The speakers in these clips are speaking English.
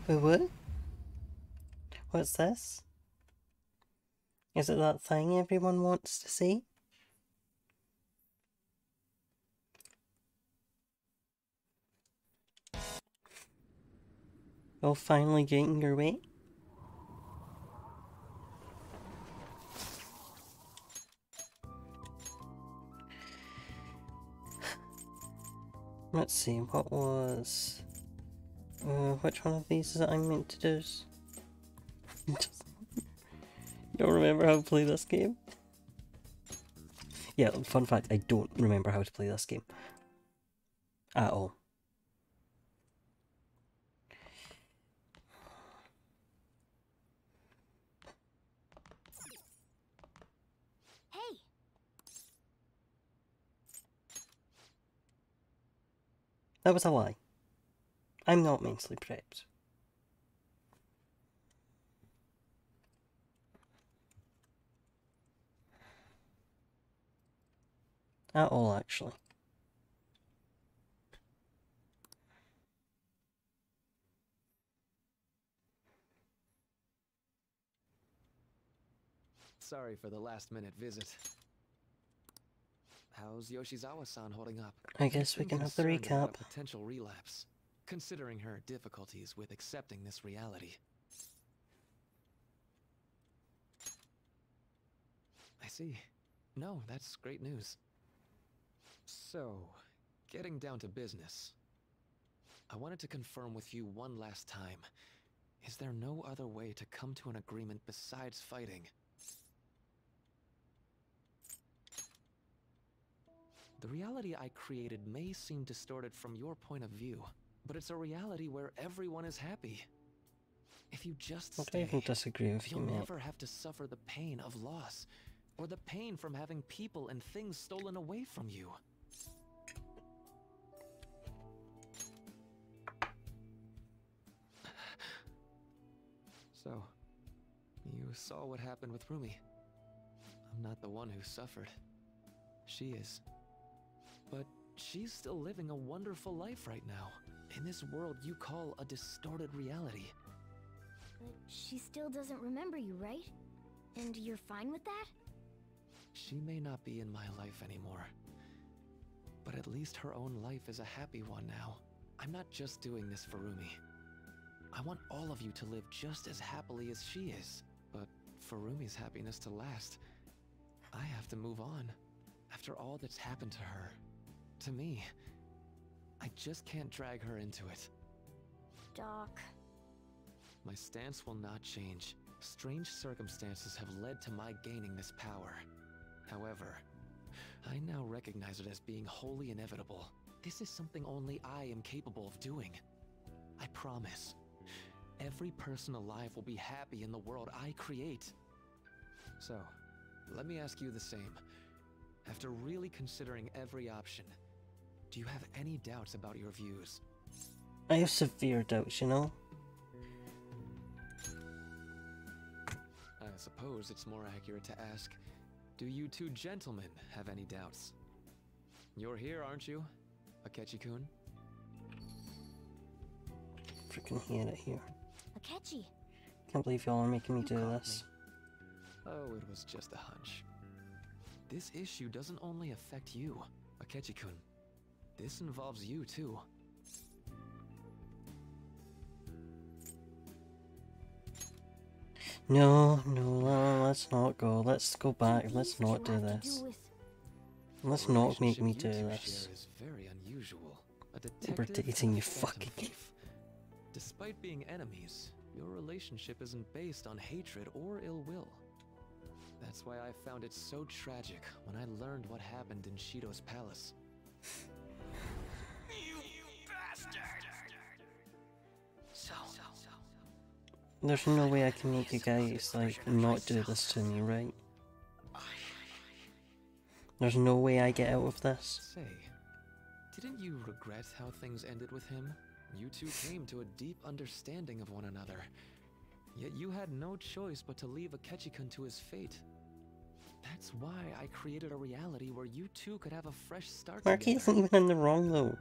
What? What's this? Is it that thing everyone wants to see? Oh, finally getting your way? Let's see, what was... which one of these is it I'm meant to do? You don't remember how to play this game? Yeah, fun fact, I don't remember how to play this game. At all. Hey! That was a lie. I'm not mentally prepped. At all, actually. Sorry for the last-minute visit. How's Yoshizawa-san holding up? I guess we can have the Concerned about recap. a potential relapse, considering her difficulties with accepting this reality. I see. No, that's great news. So, getting down to business. I wanted to confirm with you one last time. Is there no other way to come to an agreement besides fighting? The reality I created may seem distorted from your point of view, but it's a reality where everyone is happy. If you just I don't even stay, disagree with you, you'll mate. never have to suffer the pain of loss, or the pain from having people and things stolen away from you. So, you saw what happened with Rumi. I'm not the one who suffered. She is. But she's still living a wonderful life right now, in this world you call a distorted reality. But she still doesn't remember you, right? And you're fine with that? She may not be in my life anymore, but at least her own life is a happy one now. I'm not just doing this for Rumi. I want all of you to live just as happily as she is. But for Rumi's happiness to last, I have to move on. After all that's happened to her, to me, I just can't drag her into it. Doc. My stance will not change. Strange circumstances have led to my gaining this power. However, I now recognize it as being wholly inevitable. This is something only I am capable of doing. I promise. Every person alive will be happy in the world I create. So, let me ask you the same. After really considering every option, do you have any doubts about your views? I have severe doubts, you know? I suppose it's more accurate to ask, do you two gentlemen have any doubts? You're here, aren't you, Akechi-kun? Freaking hate it here. Akechi. Can't believe y'all are making me You do caught this. me. Oh, it was just a hunch. This issue doesn't only affect you, Akechi-kun. This involves you too. No, let's not go. Let's go back. Let's What not you do have to this. with... Let's The not make relationship me you do two this. share is very unusual. A We're detective dating, and a you phantom fucking... thief. Despite being enemies, your relationship isn't based on hatred or ill will. That's why I found it so tragic when I learned what happened in Shido's palace. You bastard! So, There's no way I can make you guys, like, not do this to me, right? There's no way I get out of this. Say, didn't you regret how things ended with him? You two came to a deep understanding of one another. Yet you had no choice but to leave Akechi-kun to his fate. That's why I created a reality where you two could have a fresh start Marky together. isn't even in the wrong, though.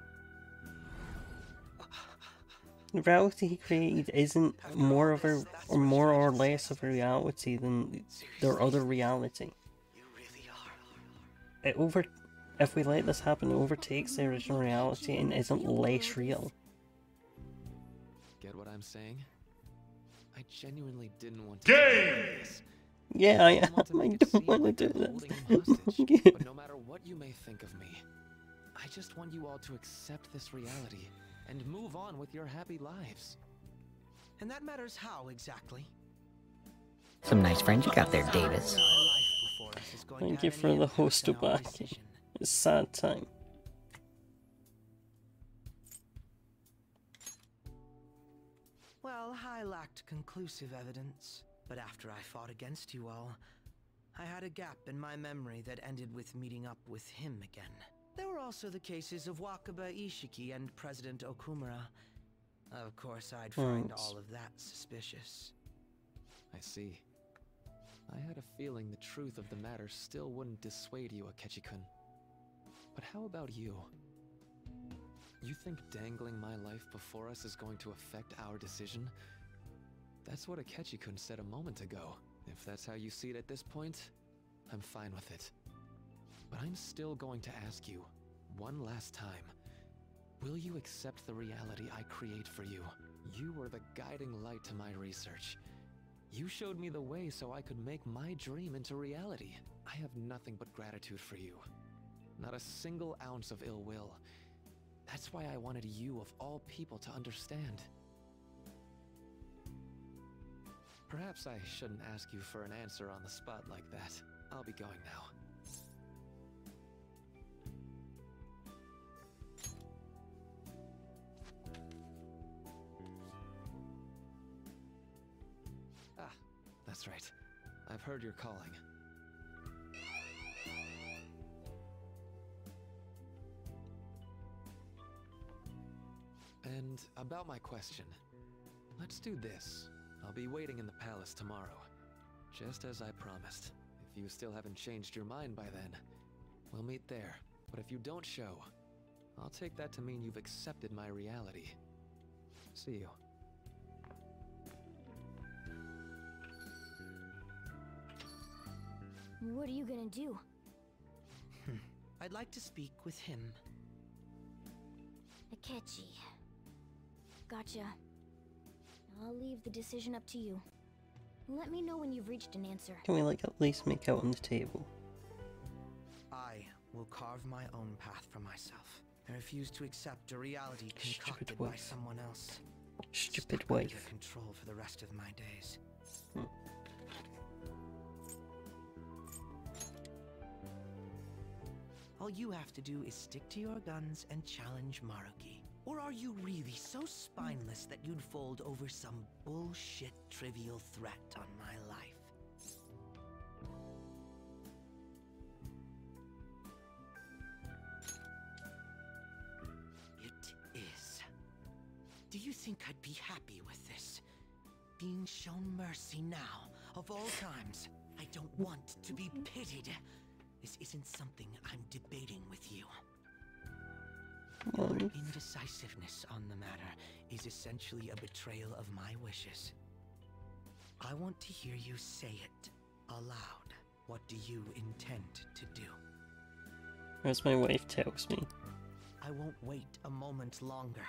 The reality he created isn't more of a, or more or less of a reality than their other reality. It if we let this happen, it overtakes the original reality and isn't less real. Get what I'm saying? I genuinely didn't want to do this. Yeah, I am. want to I make it don't seem want to like do I'm this. holding him hostage. Yeah. But no matter what you may think of me, I just want you all to accept this reality and move on with your happy lives. And that matters how exactly? Some nice friends you got there, Davis. Thank you for the host back. It's sad time. Well, I lacked conclusive evidence, but after I fought against you all, I had a gap in my memory that ended with meeting up with him again. There were also the cases of Wakaba Ishiki and President Okumura. Of course, I'd find all of that suspicious. I see. I had a feeling the truth of the matter still wouldn't dissuade you, Akechi-kun. But how about you? You think dangling my life before us is going to affect our decision? That's what Akechi-kun said a moment ago. If that's how you see it at this point, I'm fine with it. But I'm still going to ask you, one last time, will you accept the reality I create for you? You were the guiding light to my research. You showed me the way so I could make my dream into reality. I have nothing but gratitude for you. Not a single ounce of ill will. That's why I wanted you of all people to understand. Perhaps I shouldn't ask you for an answer on the spot like that. I'll be going now. Ah, that's right. I've heard you're calling. And about my question, let's do this. I'll be waiting in the palace tomorrow, just as I promised. If you still haven't changed your mind by then, we'll meet there. But if you don't show, I'll take that to mean you've accepted my reality. See you. What are you gonna do? I'd like to speak with him. Akechi. Gotcha. I'll leave the decision up to you. Let me know when you've reached an answer. Can we like at least make out on the table? I will carve my own path for myself. I refuse to accept a reality concocted by someone else. Stupid Stuck under wife. control for the rest of my days. All you have to do is stick to your guns and challenge Maruki. Or are you really so spineless that you'd fold over some bullshit trivial threat on my life? It is. Do you think I'd be happy with this? Being shown mercy now, of all times. I don't want to be pitied. This isn't something I'm debating with you. Your indecisiveness on the matter is essentially a betrayal of my wishes. I want to hear you say it aloud. What do you intend to do? As my wife tells me. I won't wait a moment longer.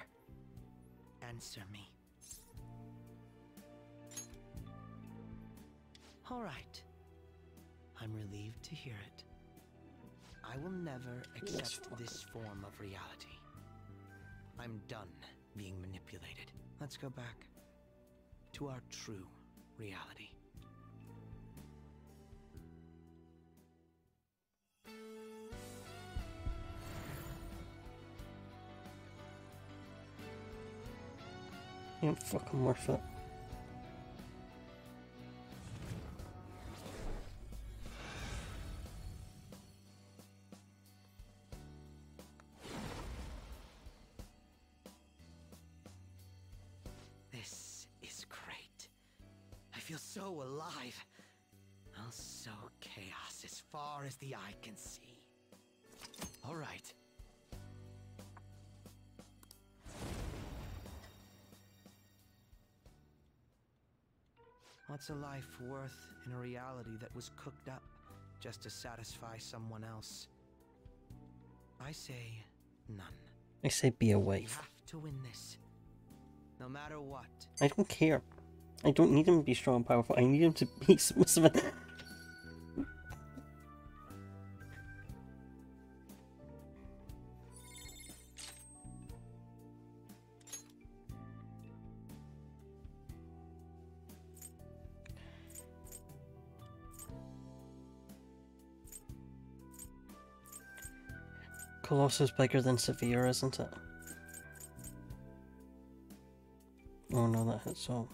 Answer me. All right. I'm relieved to hear it. I will never accept this form of reality. I'm done being manipulated. Let's go back to our true reality. You ain't fucking worth it. This is great. I feel so alive. I'll sow chaos as far as the eye can see. All right. What's a life worth in a reality that was cooked up just to satisfy someone else? I say none. I say be a We wife. have to win this. No matter what. I don't care. I don't need him to be strong and powerful. I need him to be submissive. Colossus bigger than Severe, isn't it? Oh no, that hits all.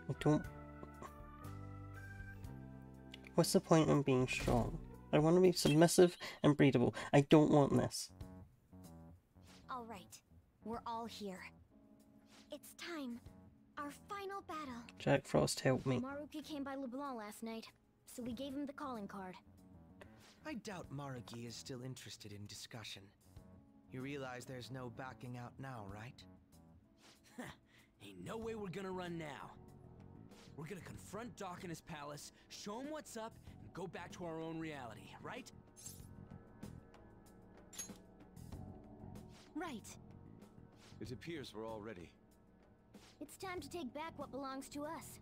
I don't... What's the point in being strong? I want to be submissive and breedable. I don't want this. Alright, we're all here. It's time. Our final battle. Jack Frost, help me. Maruki came by Leblanc last night, so we gave him the calling card. I doubt Maruki is still interested in discussion. You realize there's no backing out now, right? Ain't no way we're gonna run now. We're gonna confront Doc in his palace, show him what's up, and go back to our own reality, right? Right. It appears we're all ready. It's time to take back what belongs to us.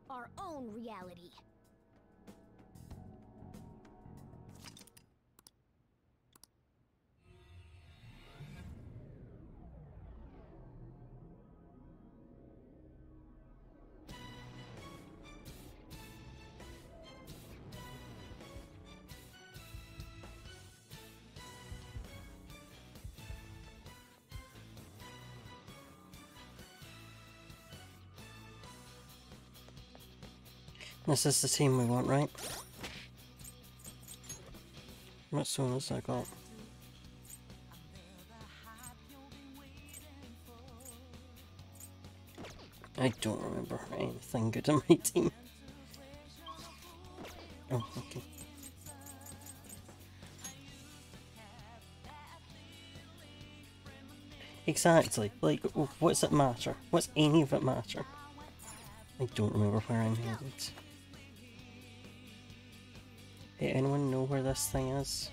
Our own reality. This is the team we want, right? What song has I got? I don't remember anything good on my team. Oh, okay. Exactly. Like, what's it matter? What's any of it matter? I don't remember where I'm headed. Hey, anyone know where this thing is?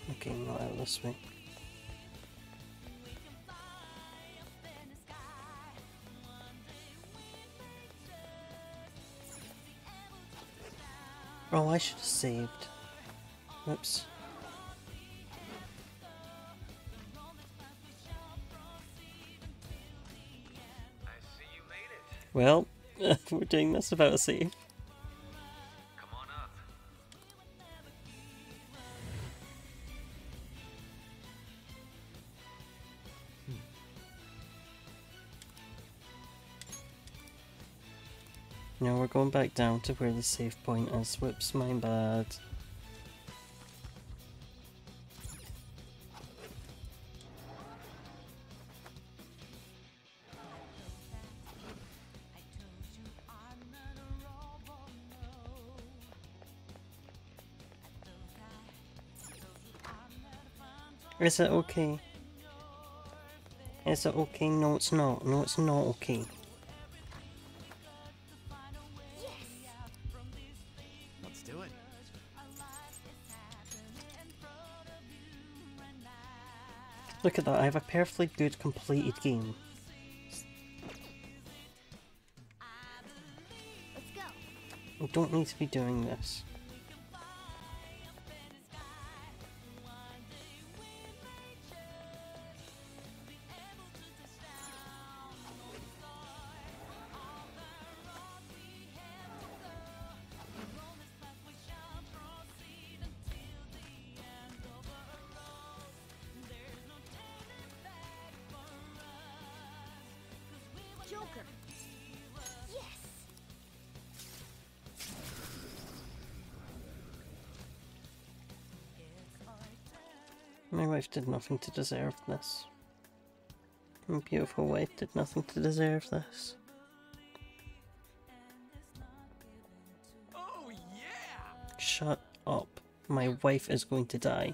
Okay, not out this way. Oh, I should have saved. Whoops. Well, we're doing this without a save. Come on up. No, we're going back down to where the save point is. Whoops, my bad. Is it okay? Is it okay? No, it's not. No, it's not okay. Let's do it. Look at that, I have a perfectly good completed game. Let's go. I don't need to be doing this. Joker. Yes. My wife did nothing to deserve this. My beautiful wife did nothing to deserve this. Oh yeah! Shut up. My wife is going to die.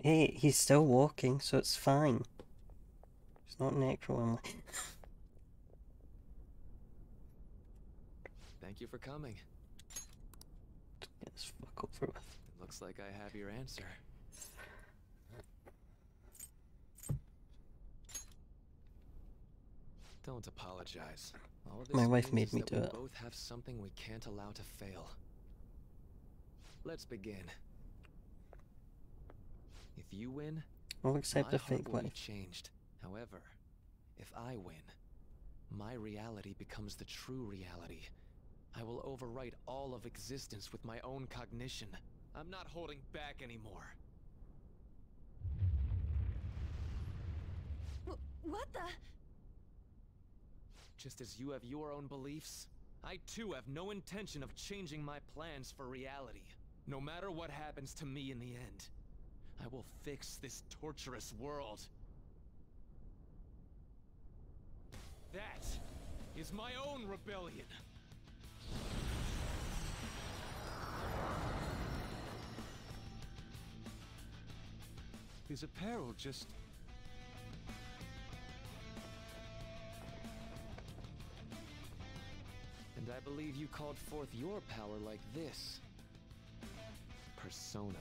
Hey, he's still walking, so it's fine. It's not necro, am I? Thank you for coming. Get this fuck over with. It looks like I have your answer. Don't apologize. All this My wife means made is me that do we it. both have something we can't allow to fail. Let's begin. If you win, I'll accept my a heart fake will be wife. changed. However, if I win, my reality becomes the true reality. I will overwrite all of existence with my own cognition. I'm not holding back anymore. What the? Just as you have your own beliefs, I too have no intention of changing my plans for reality. No matter what happens to me in the end, I will fix this torturous world. That is my own rebellion. His apparel just... And I believe you called forth your power like this. Persona.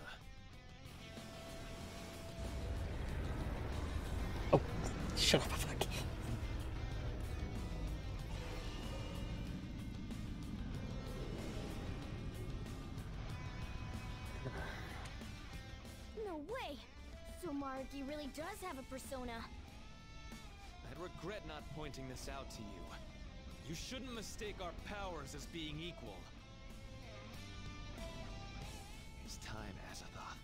Oh, shut up, fuck. No way! So Maruki really does have a persona. I'd regret not pointing this out to you. You shouldn't mistake our powers as being equal. It's time, Azathoth.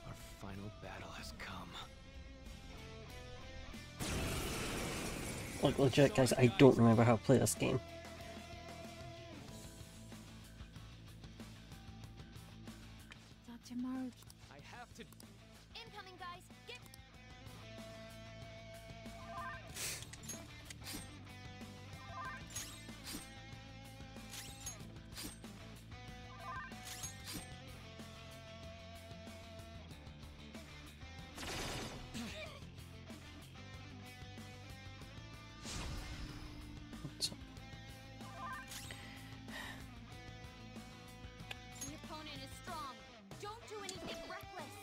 Our final battle has come. Like, legit, guys, I don't remember how to play this game. Dr. Maruki. I have to... Incoming, guys! Get... What's up? The opponent is strong. Don't do anything reckless.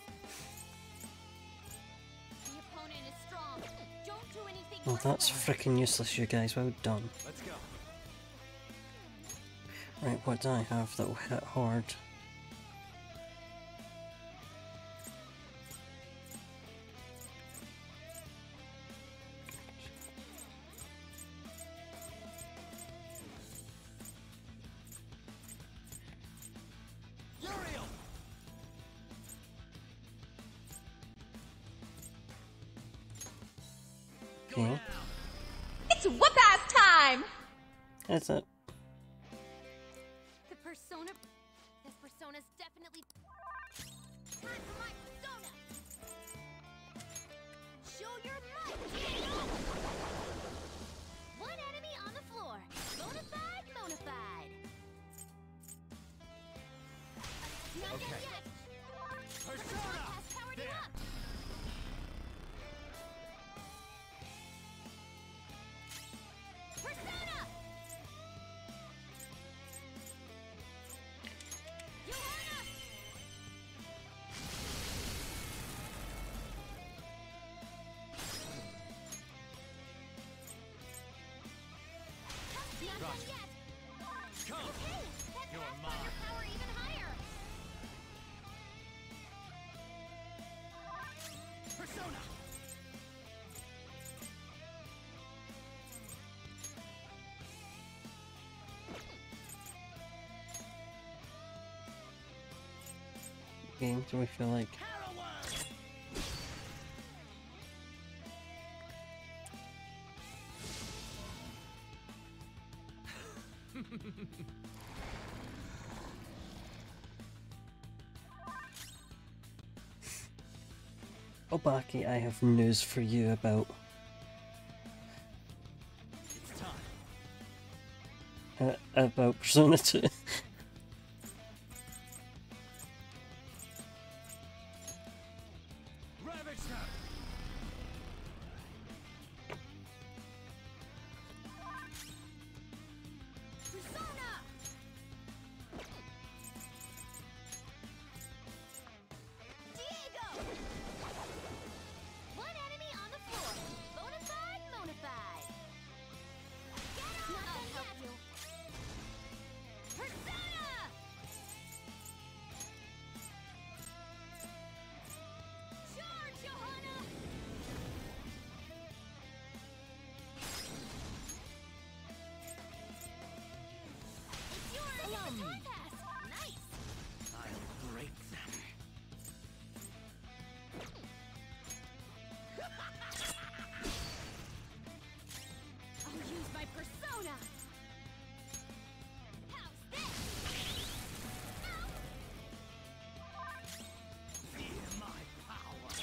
The opponent is strong. Don't do anything Well, that's reckless. freaking useless, you guys. Well done. Let's go. Right, what do I have that will hit hard? Uriel! Okay. It's whoop-ass time! Is it? The persona... This persona's definitely... Time for my persona! Show your might! One enemy on the floor. Bonafide, bonafide. Not Okay. dead yet. Persona! Has powered it up. Persona! game do we feel like? Obaki, I have news for you about It's time. about Persona 2. Ravage them. Persona! Diego! One enemy on the floor. Bonafide, Monafide. Get on! I'll help you. Persona! Charge, Johanna! It's yours! It's a time pass! Nice! I'll break them. I'll use my persona! How's this? Ow! Fear my power.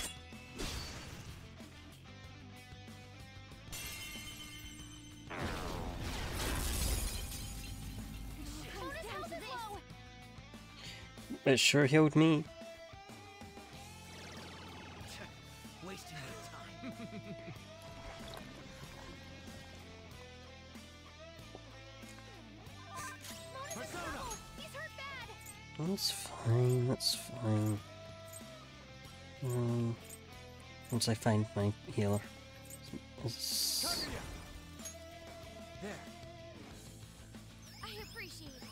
Bonus health is low! It sure healed me. Wasting my time. Bonus is low! He's hurt bad! That's fine, that's fine. Once I find my healer. It's- There. I appreciate it.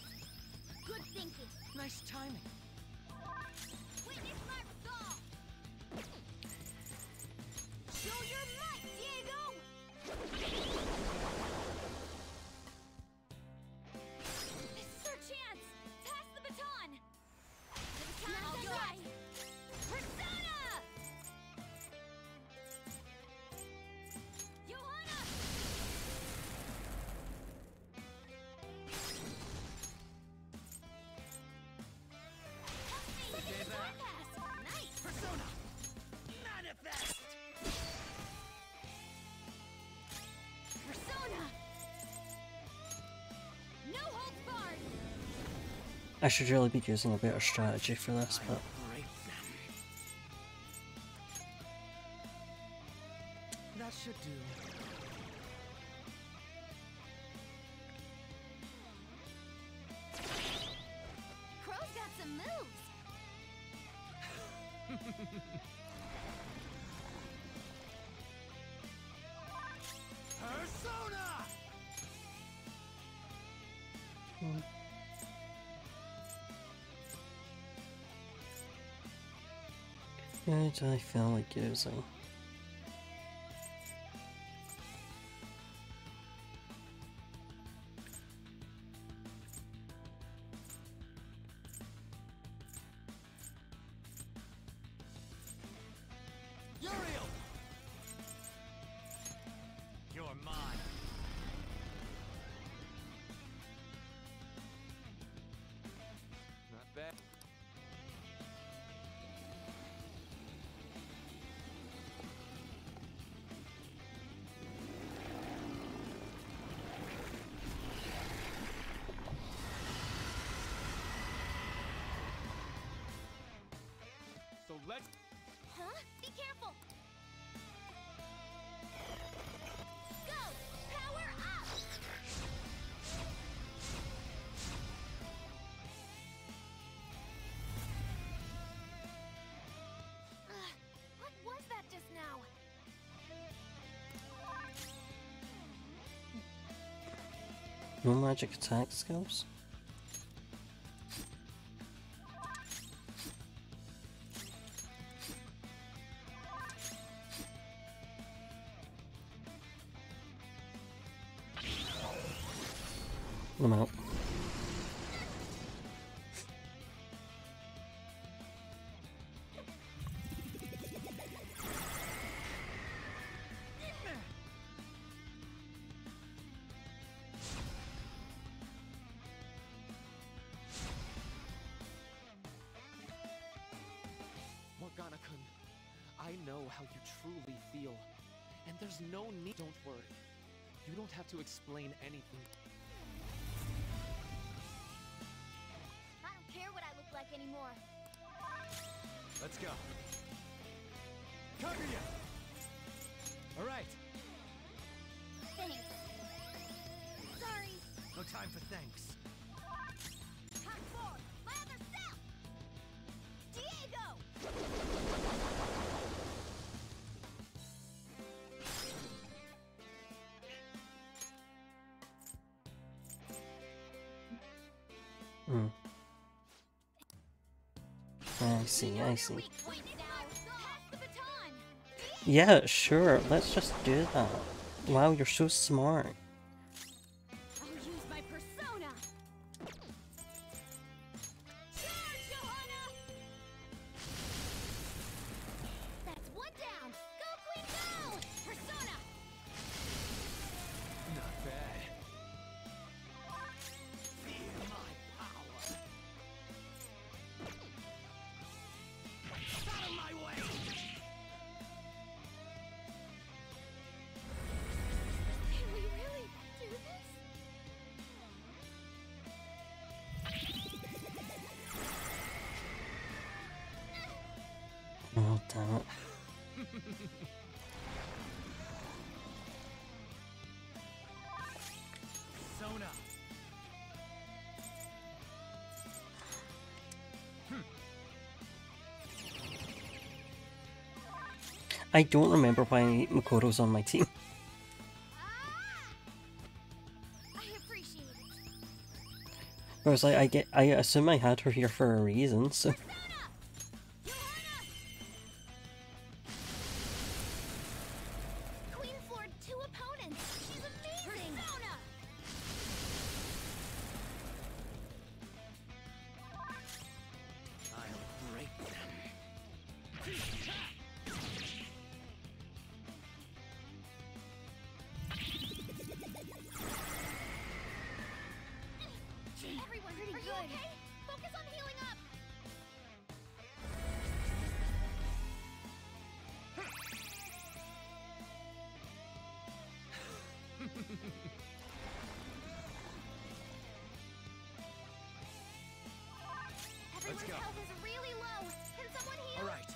Good thinking. Nice timing. Witness my resolve! Show your might, Diego! This is our chance! Pass the baton! The baton's right! Persona! Johanna! Help me! Time pass! Nice! Persona! Manifest! Persona! No holds barred! I should really be using a better strategy for this, but Break them. That should do. Crow's got some moves! Persona! who do I feel like using? Uriel! You're mine. Not bad. So let's... Huh? Be careful! Go! Power up! What was that just now? No magic attack skills? I'm out. I know how you truly feel. And there's no need. Don't worry. You don't have to explain anything. I don't care what I look like anymore. Let's go. Cover you! Alright. Thanks. Sorry. No time for thanks. Hot forward. My other self. Diego. Hmm. I see, I see. Weak point now. Pass the baton. Yeah, sure, let's just do that. Wow, you're so smart. I'll use my persona. Charge, Johanna! That's one down. Go, Queen, go! Persona. Not bad. Feel my power. Out of my way! Can we really do this? Oh, damn it. Sona. I don't remember why Makoto's on my team. I appreciate it. I was like, I assume I had her here for a reason, so. Persona! Johanna! Queen floored 2 opponents. She's amazing. Persona! I'll break them. Everyone, are you okay? Focus on healing up. Everyone's go. health is really low. Can someone heal? Alright.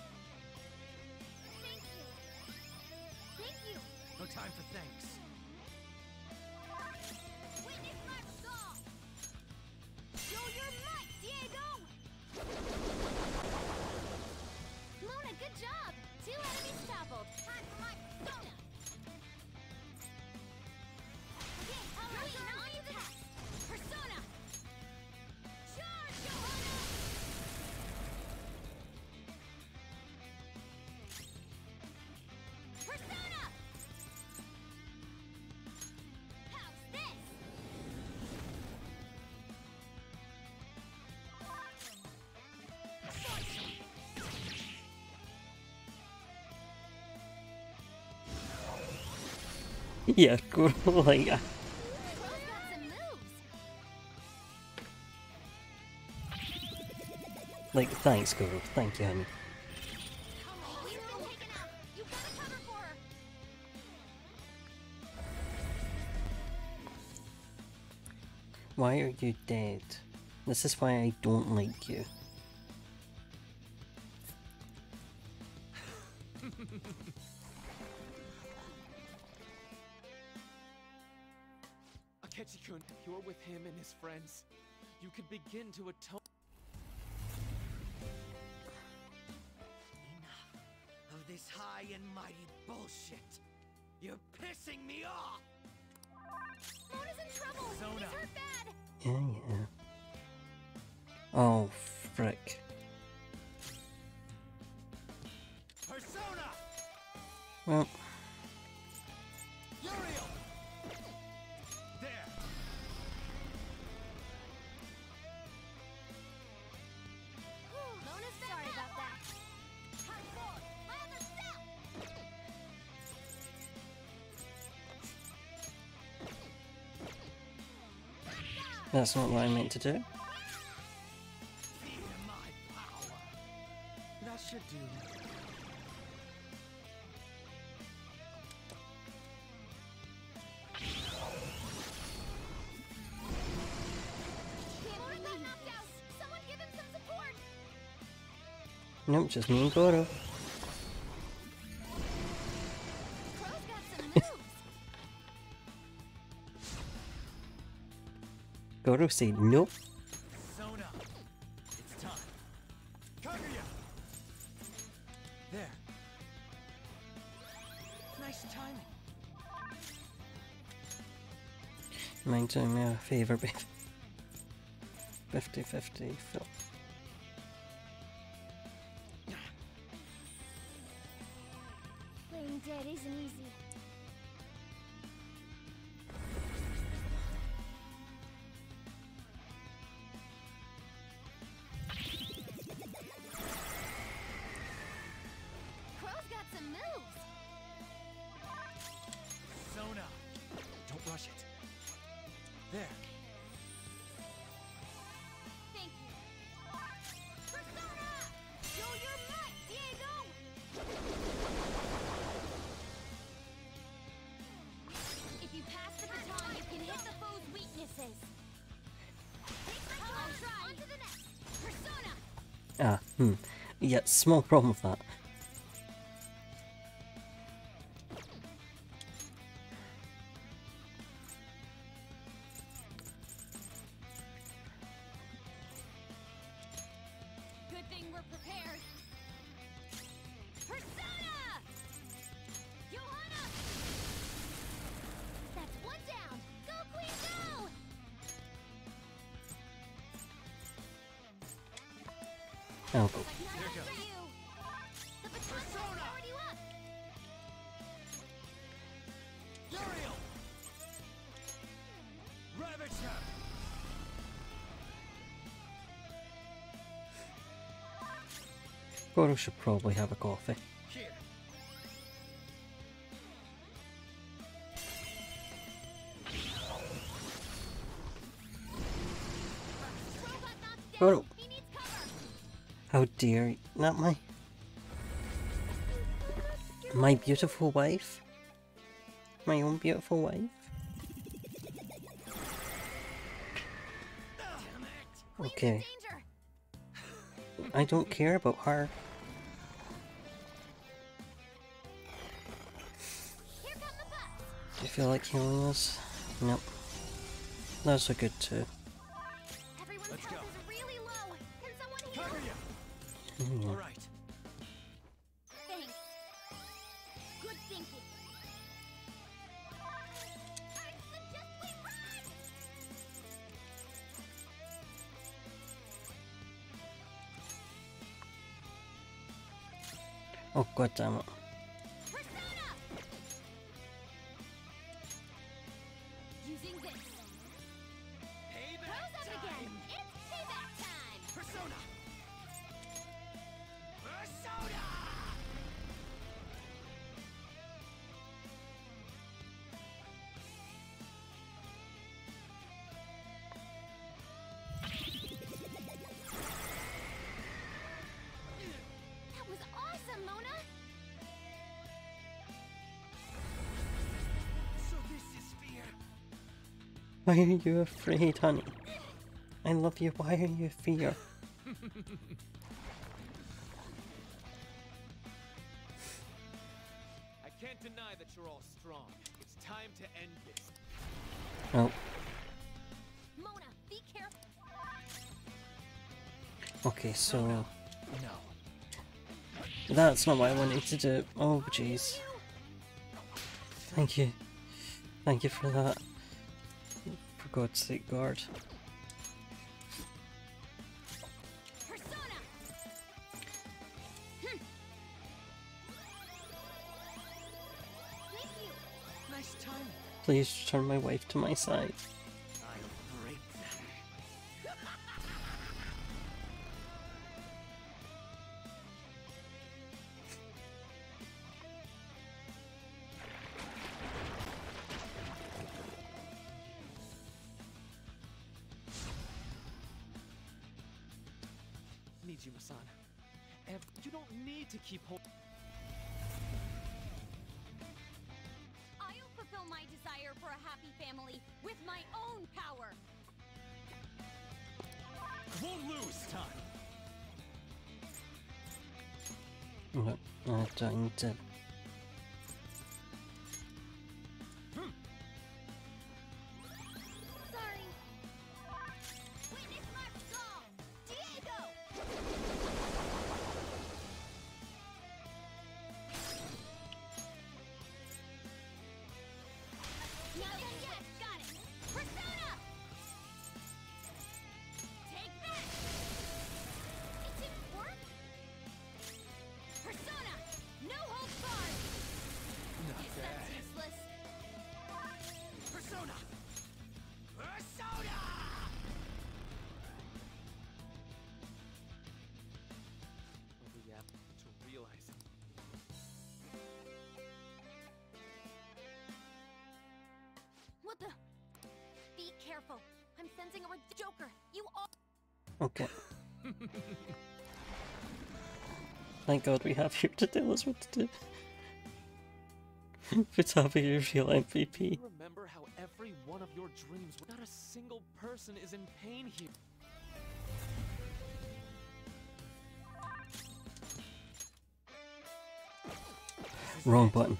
Thank you. Thank you. No time for thanks. Witness my resolve. Show your might, Diego. Mona, good job. 2 enemies toppled. Time for my persona. Okay, Queen on attack. Persona. Charge, Johanna. Persona. How's this? Yeah, go like. Bro's got some moves. Like, thanks, Goro. Thank you, honey. Queen's been taken out. You gotta cover for her. Why are you dead? This is why I don't like you. Akechi-kun, you're with him and his friends. You could begin to atone. Enough of this high and mighty bullshit. You're pissing me off. Mona's in trouble. Zona. It's hurt bad. Yeah, yeah. Oh, frick. Persona! Well, Uriel! There! Mona's sorry about that. Hot forward. My other self. that's not what I meant to do. Feel my power. That should do. Nope, just me and Goro. Crow's got some moves. Goro said nope. Zone up. It's time. Kaguya! There. Nice timing. Mind doing me a favour, babe. 50-50 Phil. Playing dead isn't easy. Crow's got some moves. Zone up. Don't rush it. There. Thank you. Persona! Show your might, Diego! If you pass the baton, you can hit the foe's weaknesses. I'll try. On to the next. Persona! Yeah, small problem with that. Good thing we're prepared. Persona! Johanna! That's one down. Go, Queen, go! I'll go. Here goes. The baton's already up. Uriel! Ravage her! Goro should probably have a coffee. Here. Robot knocked down. Goro, He needs cover. how dare you? Not my beautiful wife? My own beautiful wife? Okay, Danger. I don't care about her. Here come the bus. Do you feel like healing us? Nope. Those are good too. Everyone's Let's health go. is really low. Can someone heal? Kaguya! Mm. All right. Thanks. Good thinking. I suggest we run. Oh god damn it. Persona! Using this. Payback Rose up time! again. It's payback time. Persona! Persona! That was awesome, Mona. So this is fear. Why are you afraid, honey? I love you, why are you fear? I can't deny that you're all strong. It's time to end this. Oh, Mona, be careful. okay, so No. that's not what I wanted to do. Oh jeez. Thank you. Thank you for that. For God's sake, guard. Persona! Thank you. Nice timing. Please return my wife to my side. I'll break them. Nijima-san, you don't need to keep hold. I'll fulfill my desire for a happy family with my own power. Won't lose time. No, I don't need to. Sorry. Witness my resolve, Diego. Nothing yet. Got it. Persona. Take that. It didn't work. Persona. No holds barred. Not Guess bad. that's useless. Persona! Persona! But we have to realize it. What the? Be careful. I'm sensing a Joker. You all. Okay. Thank God we have you to tell us what to do. Futaba, your real MVP. Remember how every one of your dreams, not a single person is in pain here. Wrong button.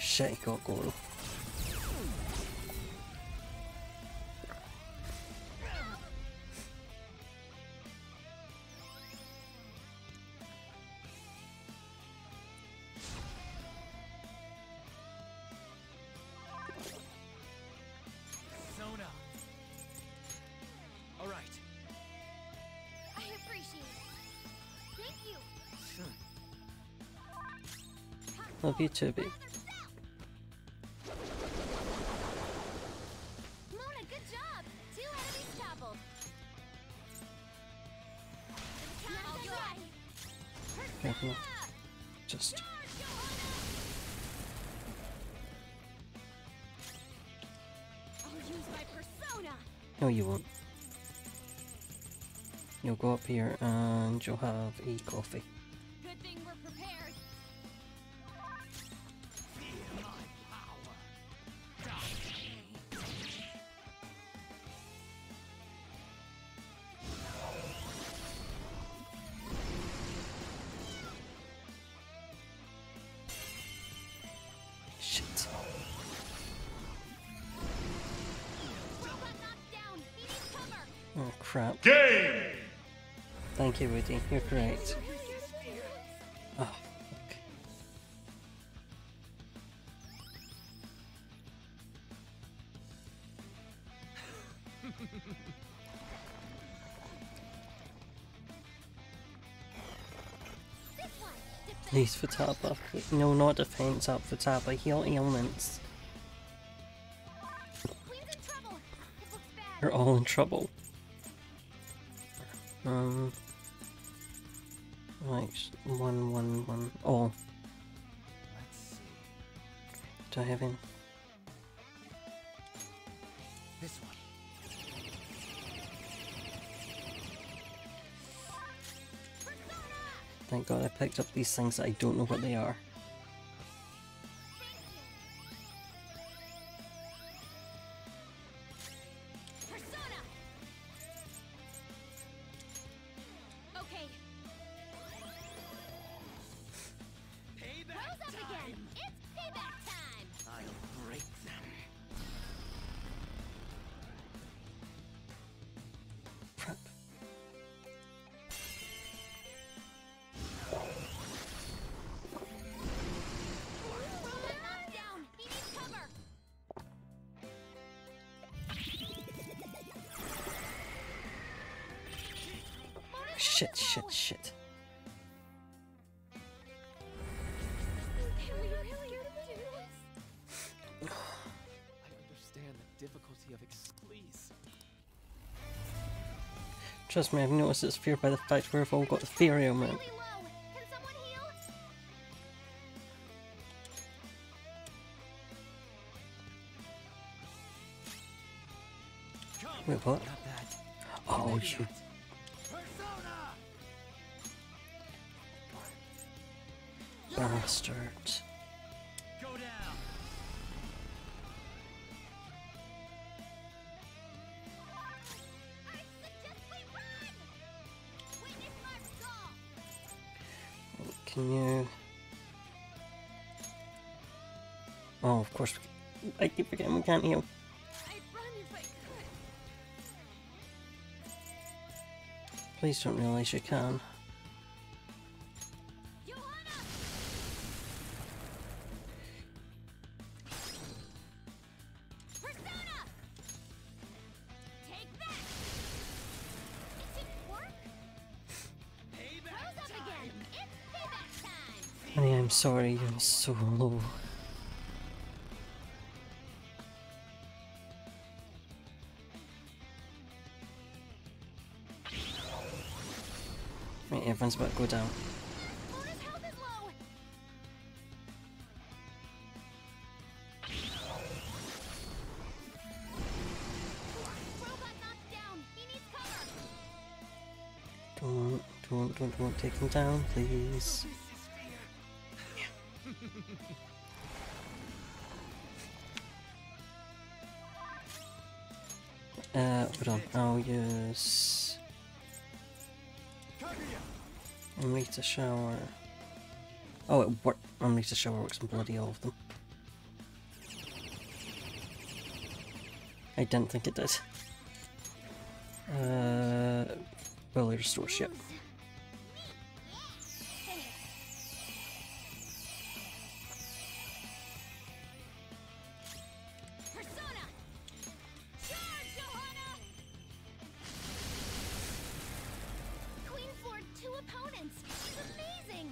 Shit, he got Goro. Persona! Alright. I appreciate it. Thank you. Love you too, babe. Mona, good job. 2 enemies toppled. All yours. Careful. Just. I'll use my persona. No, you won't. You'll go up here and you'll have a coffee. Good thing we're prepared. Feel my power. Die. Shit. Robot knocked down. He needs cover. Oh crap. Game! Thank you, Woody. You're great. Oh, fuck. This one. Please, Futaba. No, not defense up, Futaba. Heal ailments. Queen's in trouble. It looks bad. You're all in trouble. Right, 1, 1, 1. Oh, Let's see. do I have any? This one. Thank God I picked up these things that I don't know what they are. Persona. Okay. Payback Rose up time! again. It's payback time. I'll break them. Crap. Robot knocked down. He needs cover. Shit, shit, shit. Can we really do this? I understand the difficulty of please. Trust me, I've noticed it's feared by the fact we've all got the theory ailment. Really low. Can someone heal? Wait, what? Got that. Oh, you bastard. Go down. I suggest we run! Witness my resolve! Can you... Oh, of course. I keep forgetting we can't heal. I'd run if I could. Please don't realise you can. Johanna! Persona! Take that! It didn't work? Rose up again! It's payback time! Honey, I'm sorry, you're so low. Right, everyone's about to go down. Luna's health is low! Robot knocked down! He needs cover! Don't take him down, please. Hold on, I'll use... Amrita Shower. Oh, it worked. Amrita Shower works on bloody all of them. I didn't think it did. Bully Restore Ship. Persona! Charge, Johanna! Queen floored 2 opponents! She's amazing!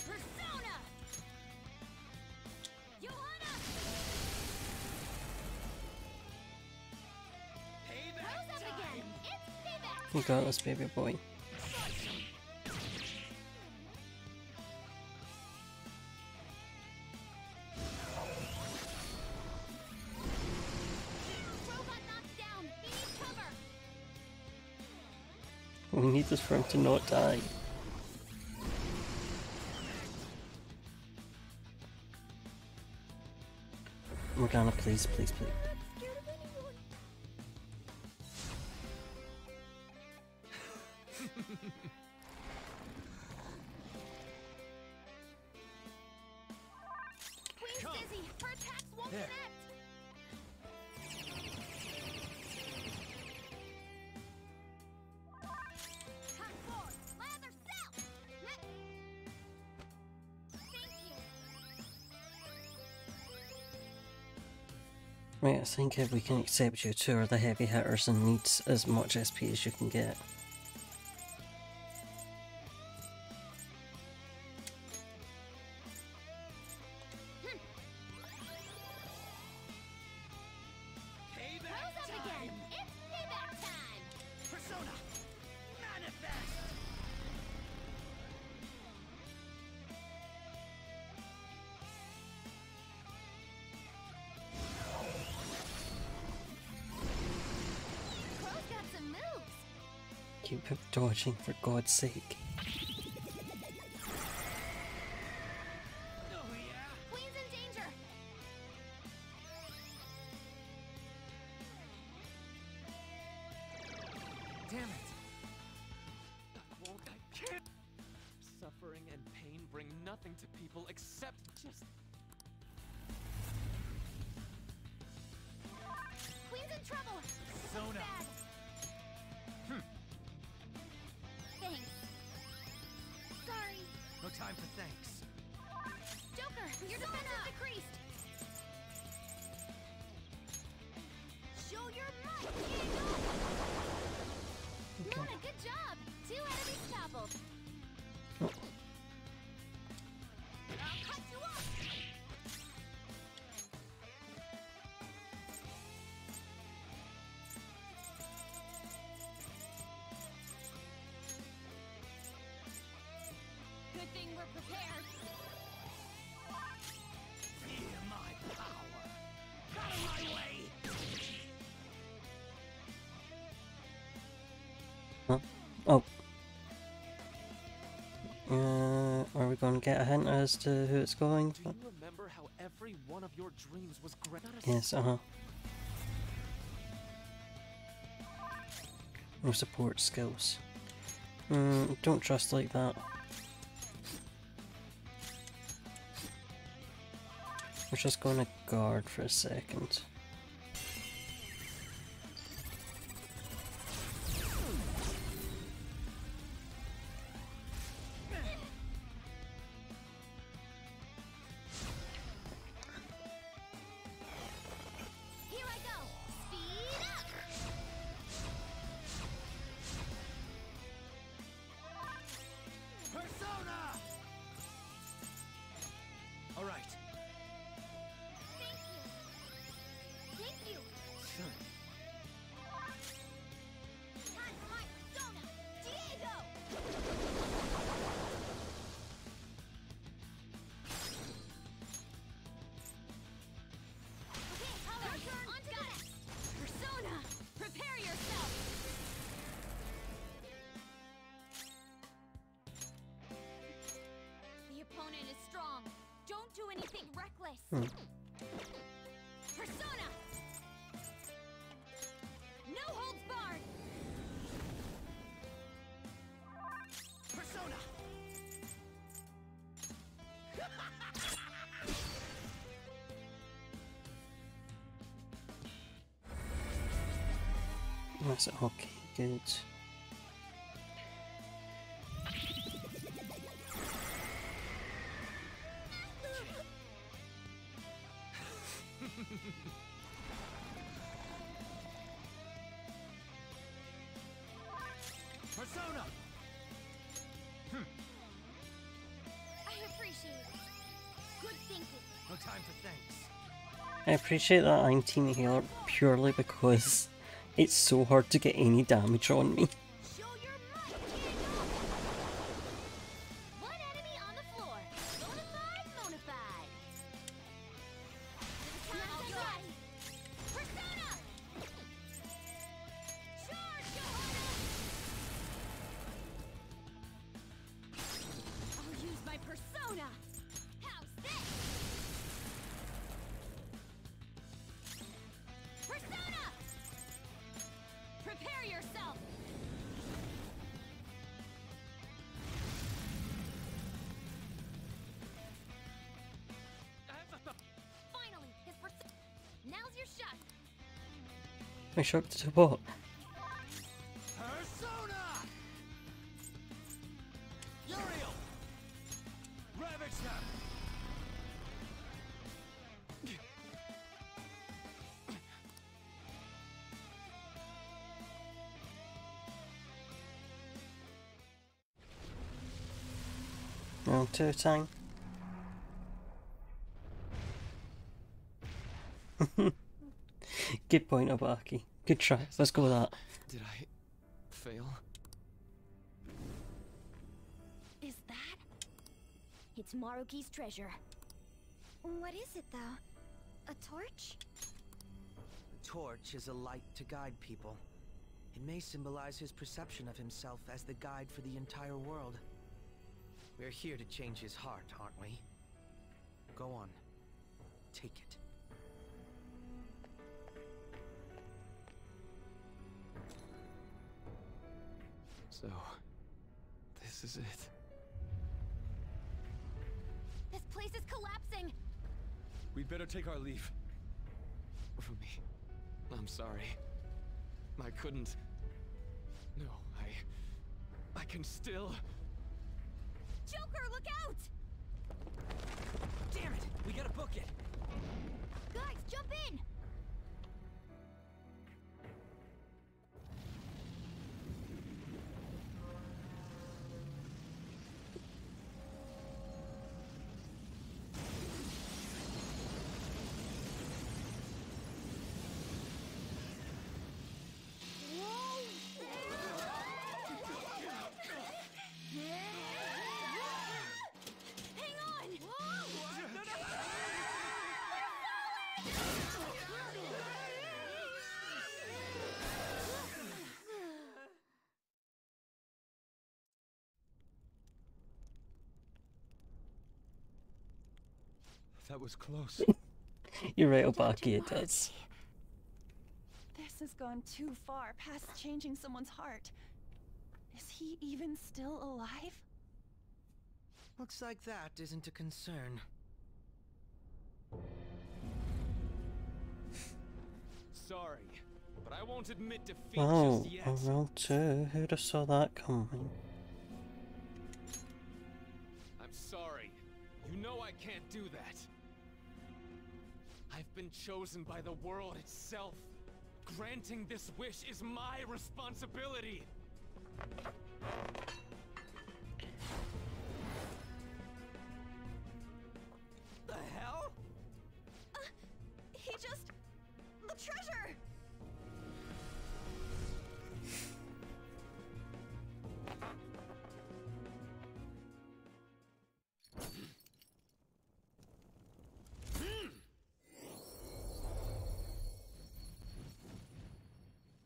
Persona! Johanna! Rose up again! It's payback! You got this, baby boy. Robot knocked down! He needs cover! We need this for him to not die. Morgana, please, please, please. I'm not scared of anyone! Queen's dizzy! Her attacks won't connect! Hot forward! Lather south! Thank you! Right, I think if we can accept you two are the heavy hitters and needs as much SP as you can get. Rose up again! It's payback time! Persona! Manifest! Crow's got some moves! Keep dodging for God's sake. Oh yeah? Queen's in danger! Damn it! I can't! Suffering and pain bring nothing to people except just... Queen's in trouble! Sona. Bad. Thanks. Sorry. No time for thanks. Joker, your defense is decreased! Show your might, Diego! Mona, good job! 2 enemies toppled! I'll cut you off! Good thing we're prepared! Fear my power. Out of my way! Huh? Oh. Are we going to get a hint as to who it's going? Do you remember how every one of your dreams was great? Yes, uh-huh. No support skills. Don't trust like that. We're just going to guard for a second. Here I go! Speed up! Persona! All right. Thank you! Sure. Time for my persona! Diego! Okay, color, on to the next! Persona! Prepare yourself! The opponent is strong. Don't do anything reckless. Persona! No holds barred! Persona! That's okay, good. Persona! I appreciate it. Good thinking. No time for thanks. I appreciate that I'm Team Healer purely because it's so hard to get any damage on me. Show your might, Diego! One enemy on the floor. Bonafide, bonafide. All yours. Persona! Charge, Johanna! I'll use my persona. How's this? Persona! Prepare yourself. Finally, his persona. Now's your shot. I shocked to what? Persona! Uriel! Ravage them! Round 2 time. Good point, Obaki. Good try. Let's go with that. Did I fail? Is that? It's Maruki's treasure. What is it, though? A torch? The torch is a light to guide people. It may symbolize his perception of himself as the guide for the entire world. We're here to change his heart, aren't we? Go on. Take it. So, this is it. This place is collapsing! We'd better take our leave. Rumi, I'm sorry. I couldn't. No, I can still. Joker, look out! Damn it! We gotta book it! Guys, jump in! Hang on! That was close. You're right, Dr. Obaki, it does. This has gone too far past changing someone's heart. Is he even still alive? Looks like that isn't a concern. Sorry, but I won't admit defeat Oh, just yet. a round 2. Who'd have saw that coming? I'm sorry. You know I can't do that. I've been chosen by the world itself. Granting this wish is my responsibility. The hell? He just... the treasure!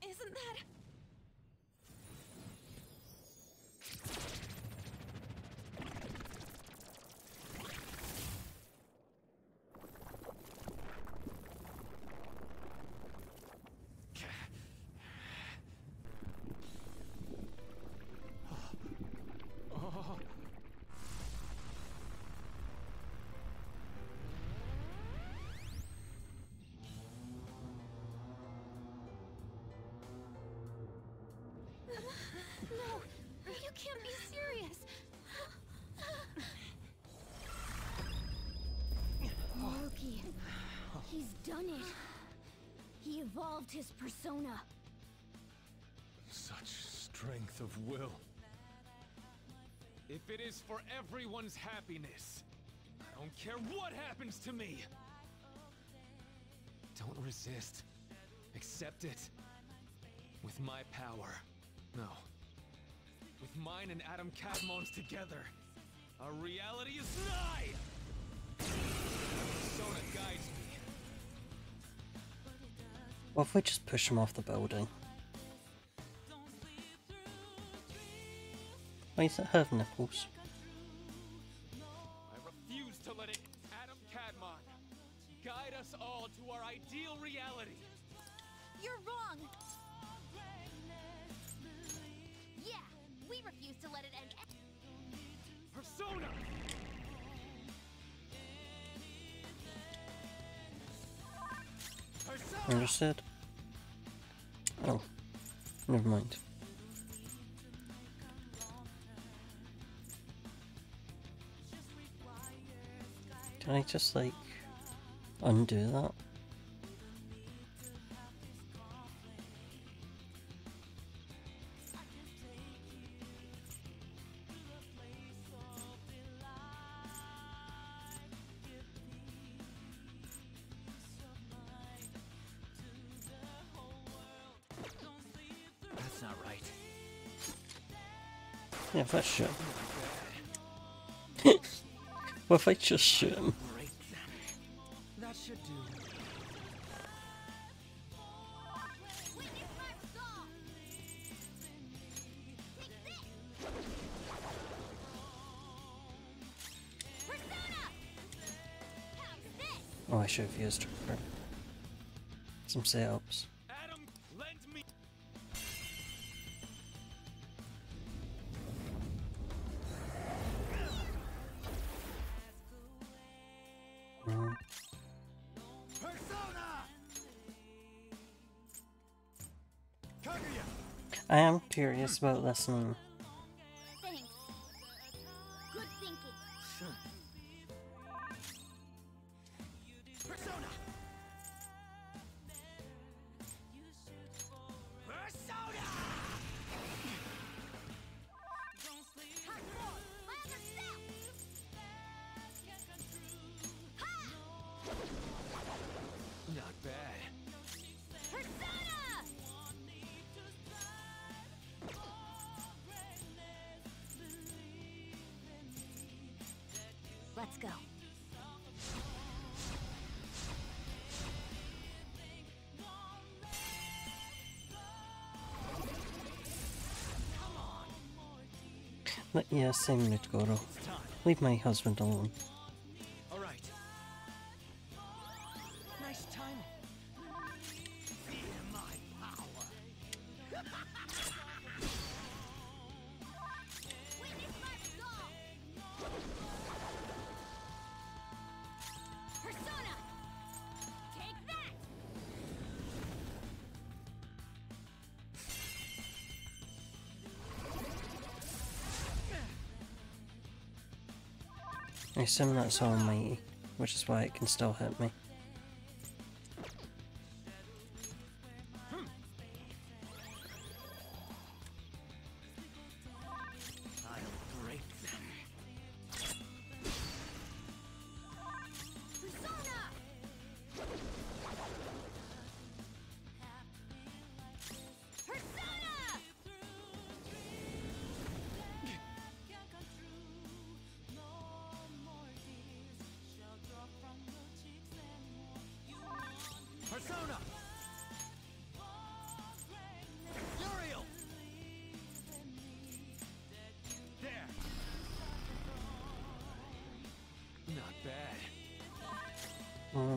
Isn't that... No, you can't be serious. Loki. He's done it. He evolved his persona. Such strength of will. If it is for everyone's happiness, I don't care what happens to me. Don't resist. Accept it. With my power. No. With mine and Adam Cadmon's together, our reality is nigh! Persona guides me. What if we just push him off the building? Why does it have nipples? I refuse to let it, Adam Cadmon, guide us all to our ideal reality. You're wrong! Yeah, we refuse to let it end. Persona! Understood? Oh, never mind. Can I just, like, undo that? That's not right. Yeah, if I shoot him. What if I just shoot him? Great. That should do. Oh, I should have used her for some setups. Adam, lend me. Mm. Persona! Kaguya! I am curious about listening. Thanks. Good thinking. Persona! Persona! Hot roll! My other step! Not bad. Persona! Let's go. Yeah, same Nutgoro. Leave my husband alone. All right. I assume that's almighty, which is why it can still hit me. I'll break them. Persona! Uriel! There! Not bad.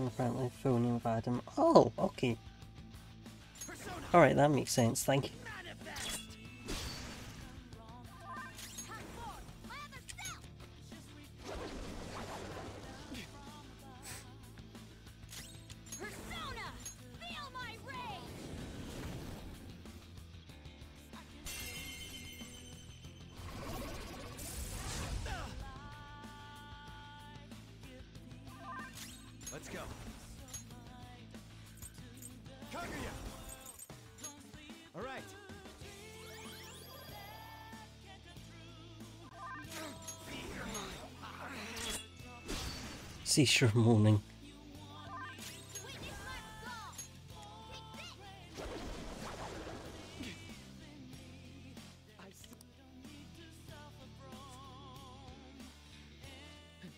Apparently full name of Adam. Oh, okay. Persona! Alright, that makes sense, thank you. Manifest! Persona! Feel my rage! Let's go. Kaguya! All right. Cease your moaning. Witness my fall! Take this! My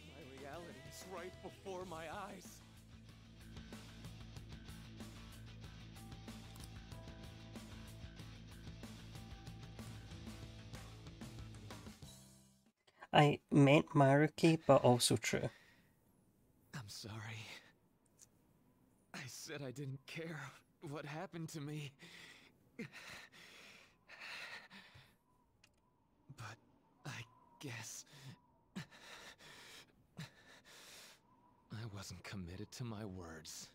reality is right before my eyes. I meant Maruki, but also true. I'm sorry. I said I didn't care what happened to me. But I guess I wasn't committed to my words.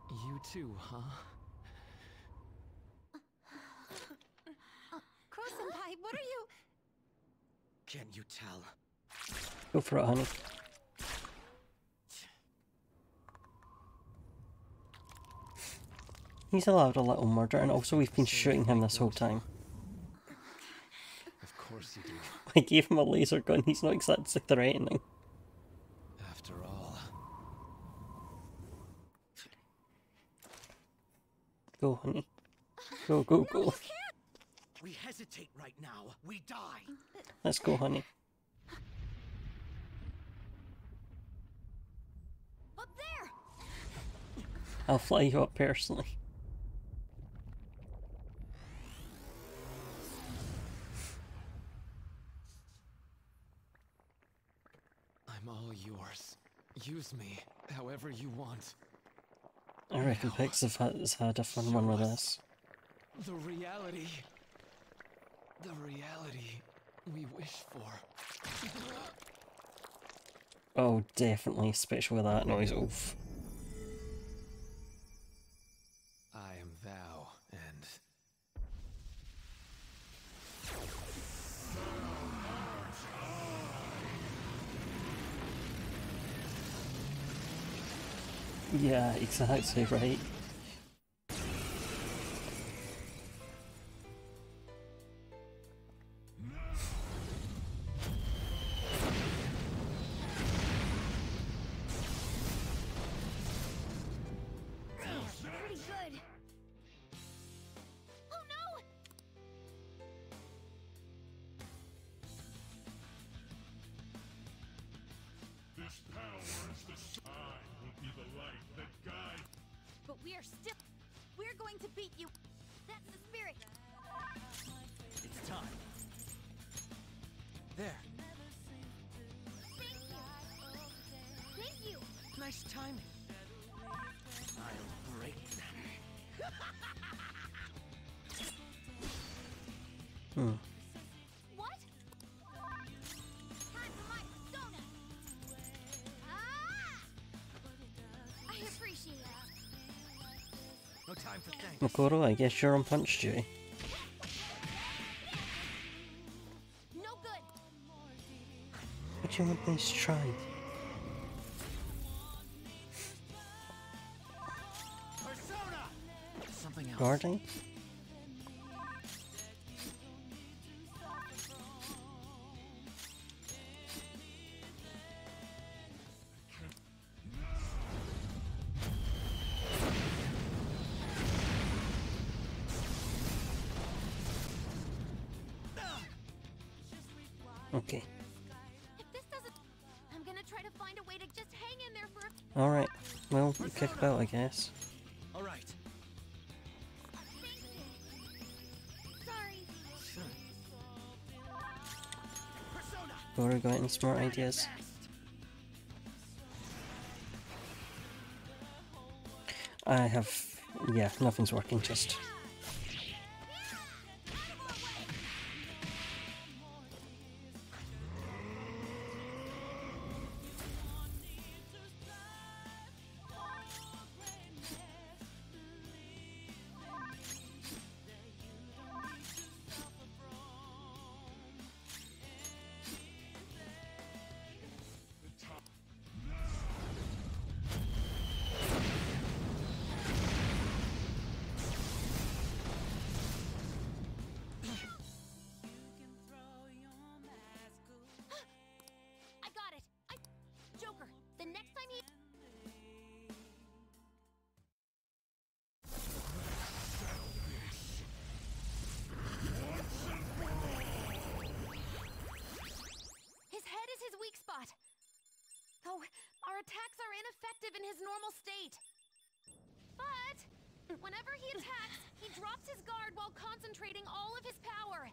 You too, huh? Crow-senpai, what are you? Can you tell? Go for it, honey. He's allowed a little murder, and also we've been shooting him this whole time. Of course you do. I gave him a laser gun, he's not exactly threatening. After all. Go, honey. Go, go, go. We hesitate right now. We die. Let's go, honey. Up there! I'll fly you up personally. I'm all yours. Use me however you want. I reckon Pix has had a fun one with this. The reality. The reality we wish for. Oh, definitely, especially with that noise. Oof. I am thou, and Yeah, exactly right. Pretty good. Oh no! This power is the I will be the light that guides. But we're going to beat you. That's the spirit. It's time. There. Thank you. Thank you. Nice timing. I'll break them. What? Time for my persona. Ah! I appreciate it. No time for thanks. Makoto, I guess you're on punch duty. What do you want me to try? Something else. Guarding? Okay. If this doesn't, I'm gonna try to find a way to just hang in there for a. Alright. Well, kick about, I guess. All right. Sorry. Gotta go out and smart ideas. I have... yeah, nothing's working, just... I got it. Joker, the next time he. His head is his weak spot. Though our attacks are ineffective in his normal state. But whenever he attacks, he drops his guard while concentrating all of his power.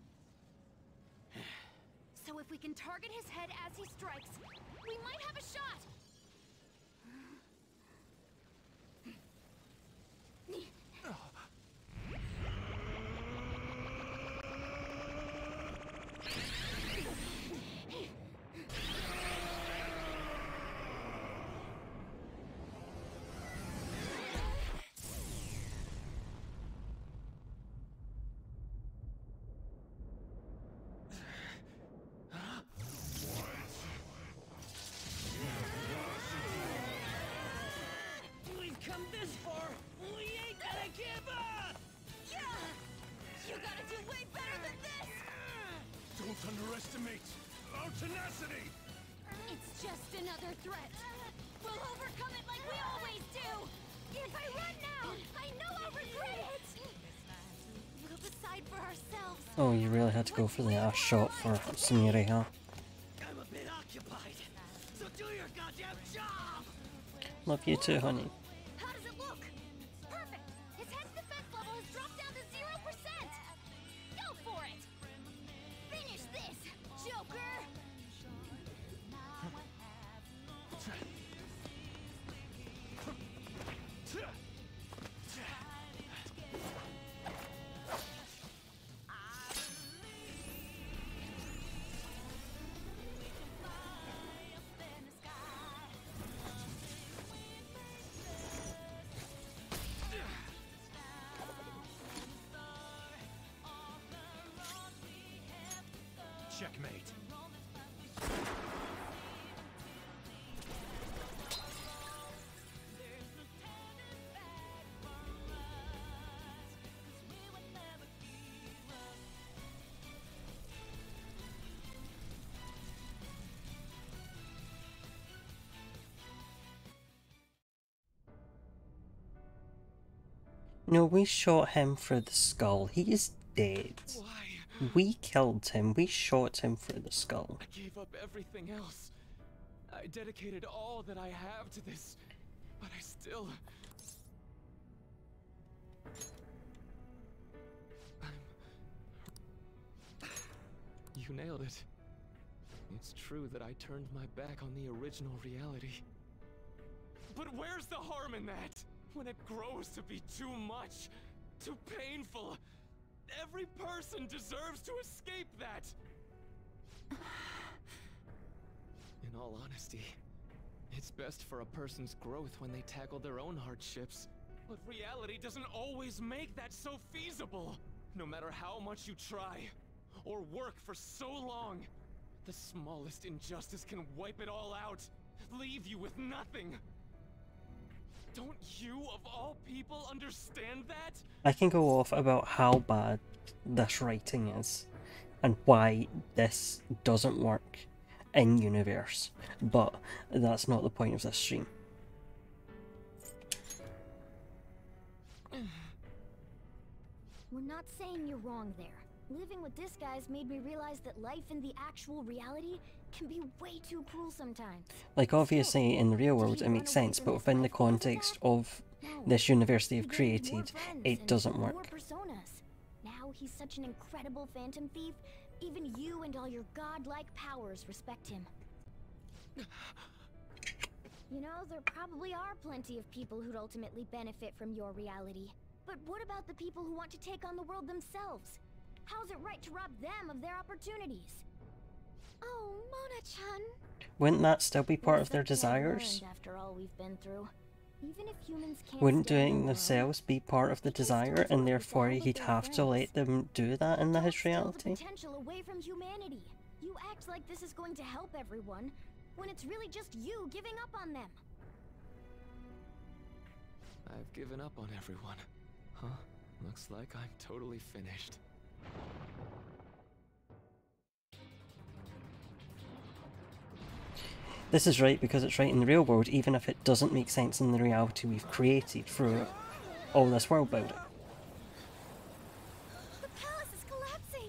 So if we can target his head as he strikes, we might have a shot. We've come this far. We ain't gonna give up. Yeah! You gotta do way better than this! Don't underestimate our tenacity! It's just another threat. We'll overcome it like we always do! If I run now, I know I'll regret it! We'll decide for ourselves. Oh, you really had to go for the ass shot for Scenery, huh? I'm a bit occupied, so do your goddamn job. Love you too, honey. How does it look? Perfect! His head's defense level has dropped down to 0%! Go for it! Finish this, Joker! Checkmate. No, we shot him through the skull. He is dead. Why? We killed him. We shot him through the skull. I gave up everything else. I dedicated all that I have to this, but I still... You nailed it. It's true that I turned my back on the original reality. But where's the harm in that? When it grows to be too much, too painful, every person deserves to escape that! In all honesty, it's best for a person's growth when they tackle their own hardships. But reality doesn't always make that so feasible. No matter how much you try, or work for so long, The smallest injustice can wipe it all out, leave you with nothing. Don't you, of all people, understand that? I can go off about how bad this writing is and why this doesn't work in universe, but that's not the point of this stream. We're not saying you're wrong there. Living with this guy's made me realize that life in the actual reality can be way too cruel sometimes. Like, obviously in the real world it makes sense, but within the context of this universe they've created, it doesn't work. More personas. Now he's such an incredible phantom thief, even you and all your godlike powers respect him. You know, there probably are plenty of people who'd ultimately benefit from your reality. But what about the people who want to take on the world themselves? How's it right to rob them of their opportunities? Oh, Mona-chan. Wouldn't that still be part of their desires? After all we've been through. Even if humans can't Wouldn't doing themselves be part of the desire, and therefore he'd have to let them do that in his reality? Potential away from humanity. You act like this is going to help everyone, when it's really just you giving up on them. I've given up on everyone. Huh? Looks like I'm totally finished. This is right because it's right in the real world, even if it doesn't make sense in the reality we've created through all this world building. The palace is collapsing!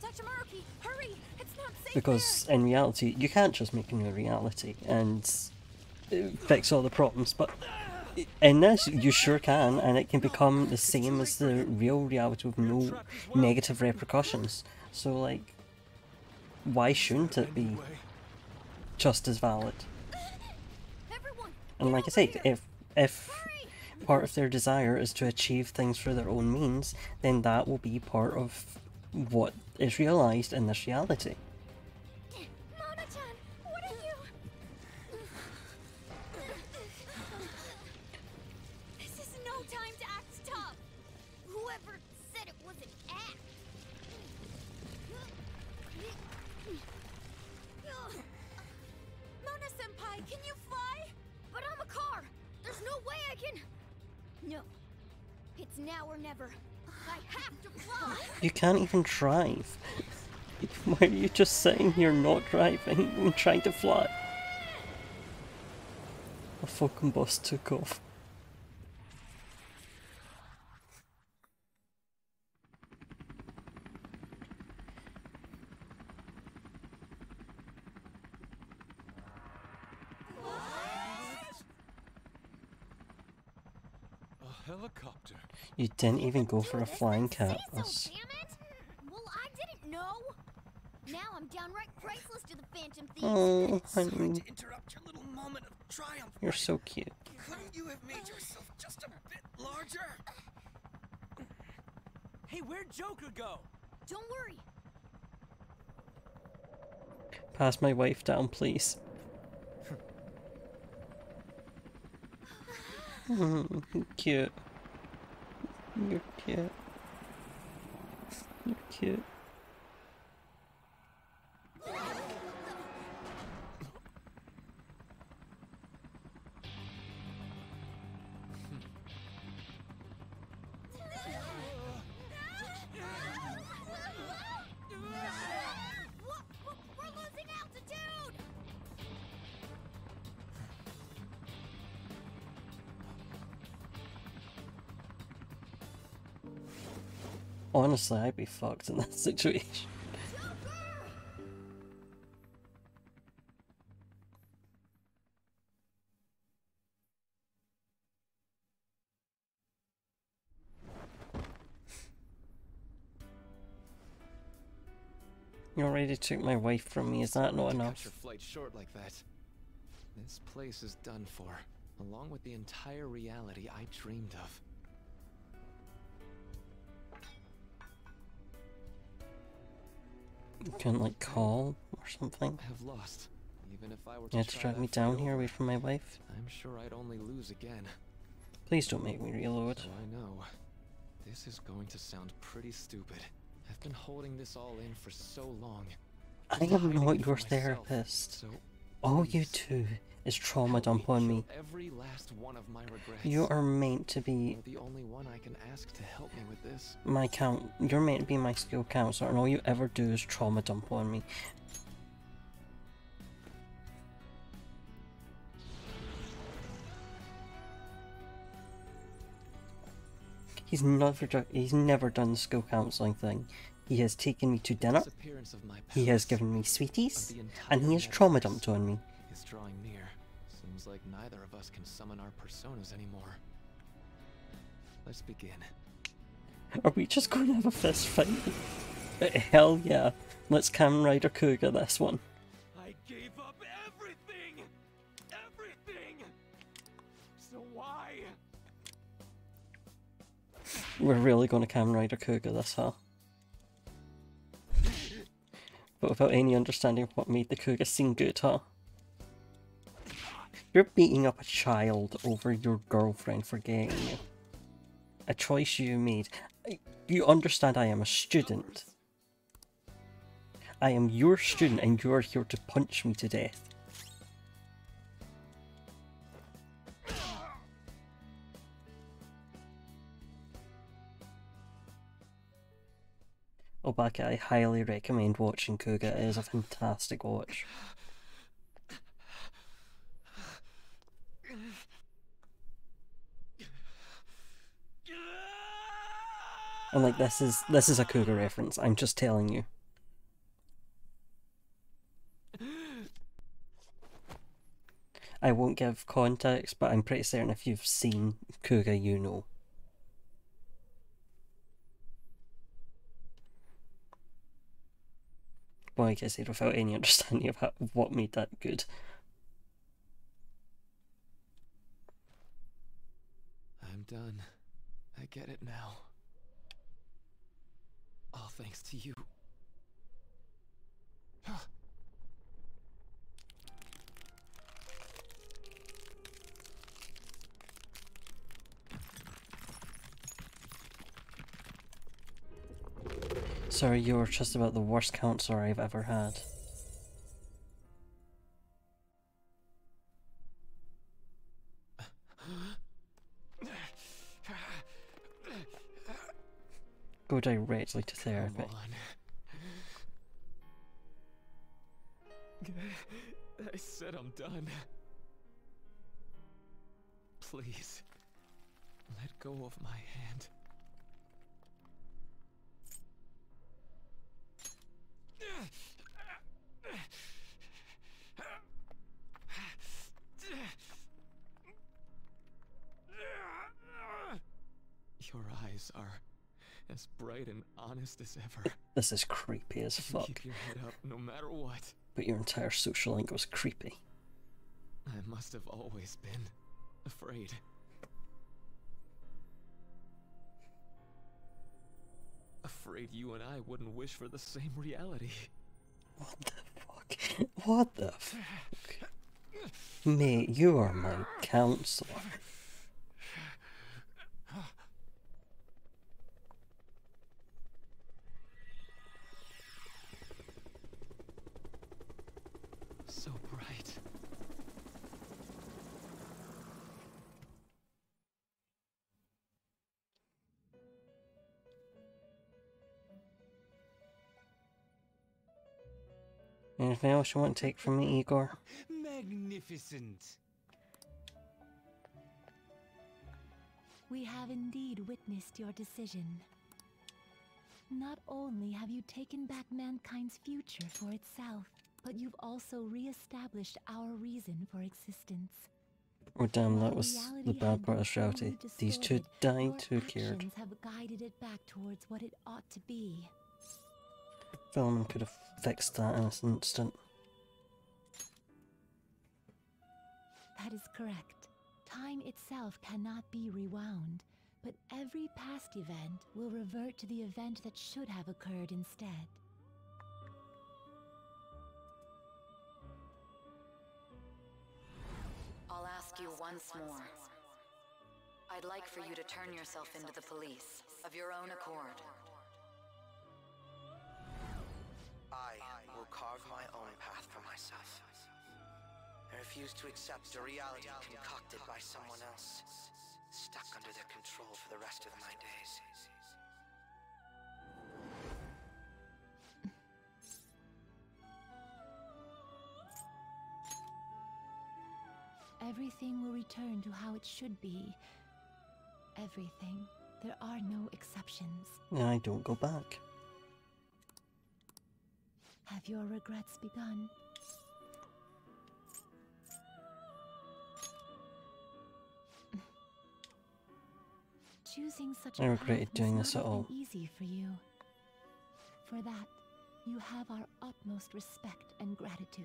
Dr. Maruki, hurry! It's not safe Because in reality, you can't just make a new reality and fix all the problems, but in this, you sure can, and it can become the same as the real reality with no negative repercussions. So, like, why shouldn't it be just as valid? And like I said, if part of their desire is to achieve things through their own means, then that will be part of what is realised in this reality. Mona-chan, what are you? This is no time to act tough. Whoever said it was an act. Mona-senpai, can you fly? But I'm a car. There's no way I can. No. It's now or never. I have to fly. You can't even drive. Why are you just sitting here not driving and trying to fly? A fucking bus took off. A helicopter. You didn't even go for a flying cat. Damn it! Well, I didn't know. Now I'm downright priceless to the Phantom Thieves. Oh, Sorry honey, to interrupt your little moment of triumph. you're so cute. Couldn't you have made yourself just a bit larger? Hey, where'd Joker go? Don't worry. Pass my wife down, please. Cute. You're cute. You're cute. We're losing altitude. Honestly, I'd be fucked in that situation. You already took my wife from me, is that not Cut enough? your flight short like that. This place is done for, along with the entire reality I dreamed of. You couldn't, like, call or something? I have lost. Even if I were You had to try drag that me fight down here over, away from my wife? I'm sure I'd only lose again. Please don't make me reload. So I know. This is going to sound pretty stupid, I've been holding this all in for so long. I am not your therapist. So All you do is trauma dump on me. every last one of my regrets. You are meant to be You're the only one I can ask to help me with this. you're meant to be my school counselor, and all you ever do is trauma dump on me. He's never done the school counselling thing. He has taken me to dinner, he has given me sweeties, and he has trauma dumped on me. It's drawing near. Seems like neither of us can summon our personas anymore. Let's begin. Are we just going to have a fist fight? Hell yeah. Let's Kamen Rider Kuga this one. I gave up everything! Everything! So why? We're really going to Kamen Rider Kuga this, huh? But without any understanding of what made the Kuga scene good, huh? You're beating up a child over your girlfriend for getting you. A choice you made. You understand I am a student. I am your student and you are here to punch me to death. Oh, Baka, I highly recommend watching Kuga. It is a fantastic watch. And like this is a Kuga reference, I'm just telling you. I won't give context, but I'm pretty certain if you've seen Kuga, you know. Well, like I said, without any understanding of what made that good. I'm done. I get it now. All thanks to you. Sorry, you were just about the worst counselor I've ever had. Go directly to therapy. Come on. I said I'm done. Please, let go of my hand. Your eyes are as bright and honest as ever. This is creepy as fuck. Keep your head up no matter what. But your entire social link was creepy. I must have always been afraid. Afraid you and I wouldn't wish for the same reality. What the fuck? What the fuck? Mate, you are my counselor. So bright. Anything else you want to take from me, Igor? Magnificent. We have indeed witnessed your decision. Not only have you taken back mankind's future for itself, but you've also re-established our reason for existence. Oh damn, that While was reality the bad had part been of Shouty. slowly These two distorted, died, your who cared? actions have guided it back towards what it ought to be. Philemon could have fixed that in an instant. That is correct. Time itself cannot be rewound, but every past event will revert to the event that should have occurred instead. I'll ask you once more. I'd like for you to turn yourself into the police, of your own accord. I will carve my own path for myself. I refuse to accept a reality concocted by someone else, stuck under their control for the rest of my days. Everything will return to how it should be. Everything. There are no exceptions. I don't go back. Have your regrets begun? Choosing such a I regretted path doing must this at not have all. been easy for you. For that, you have our utmost respect and gratitude.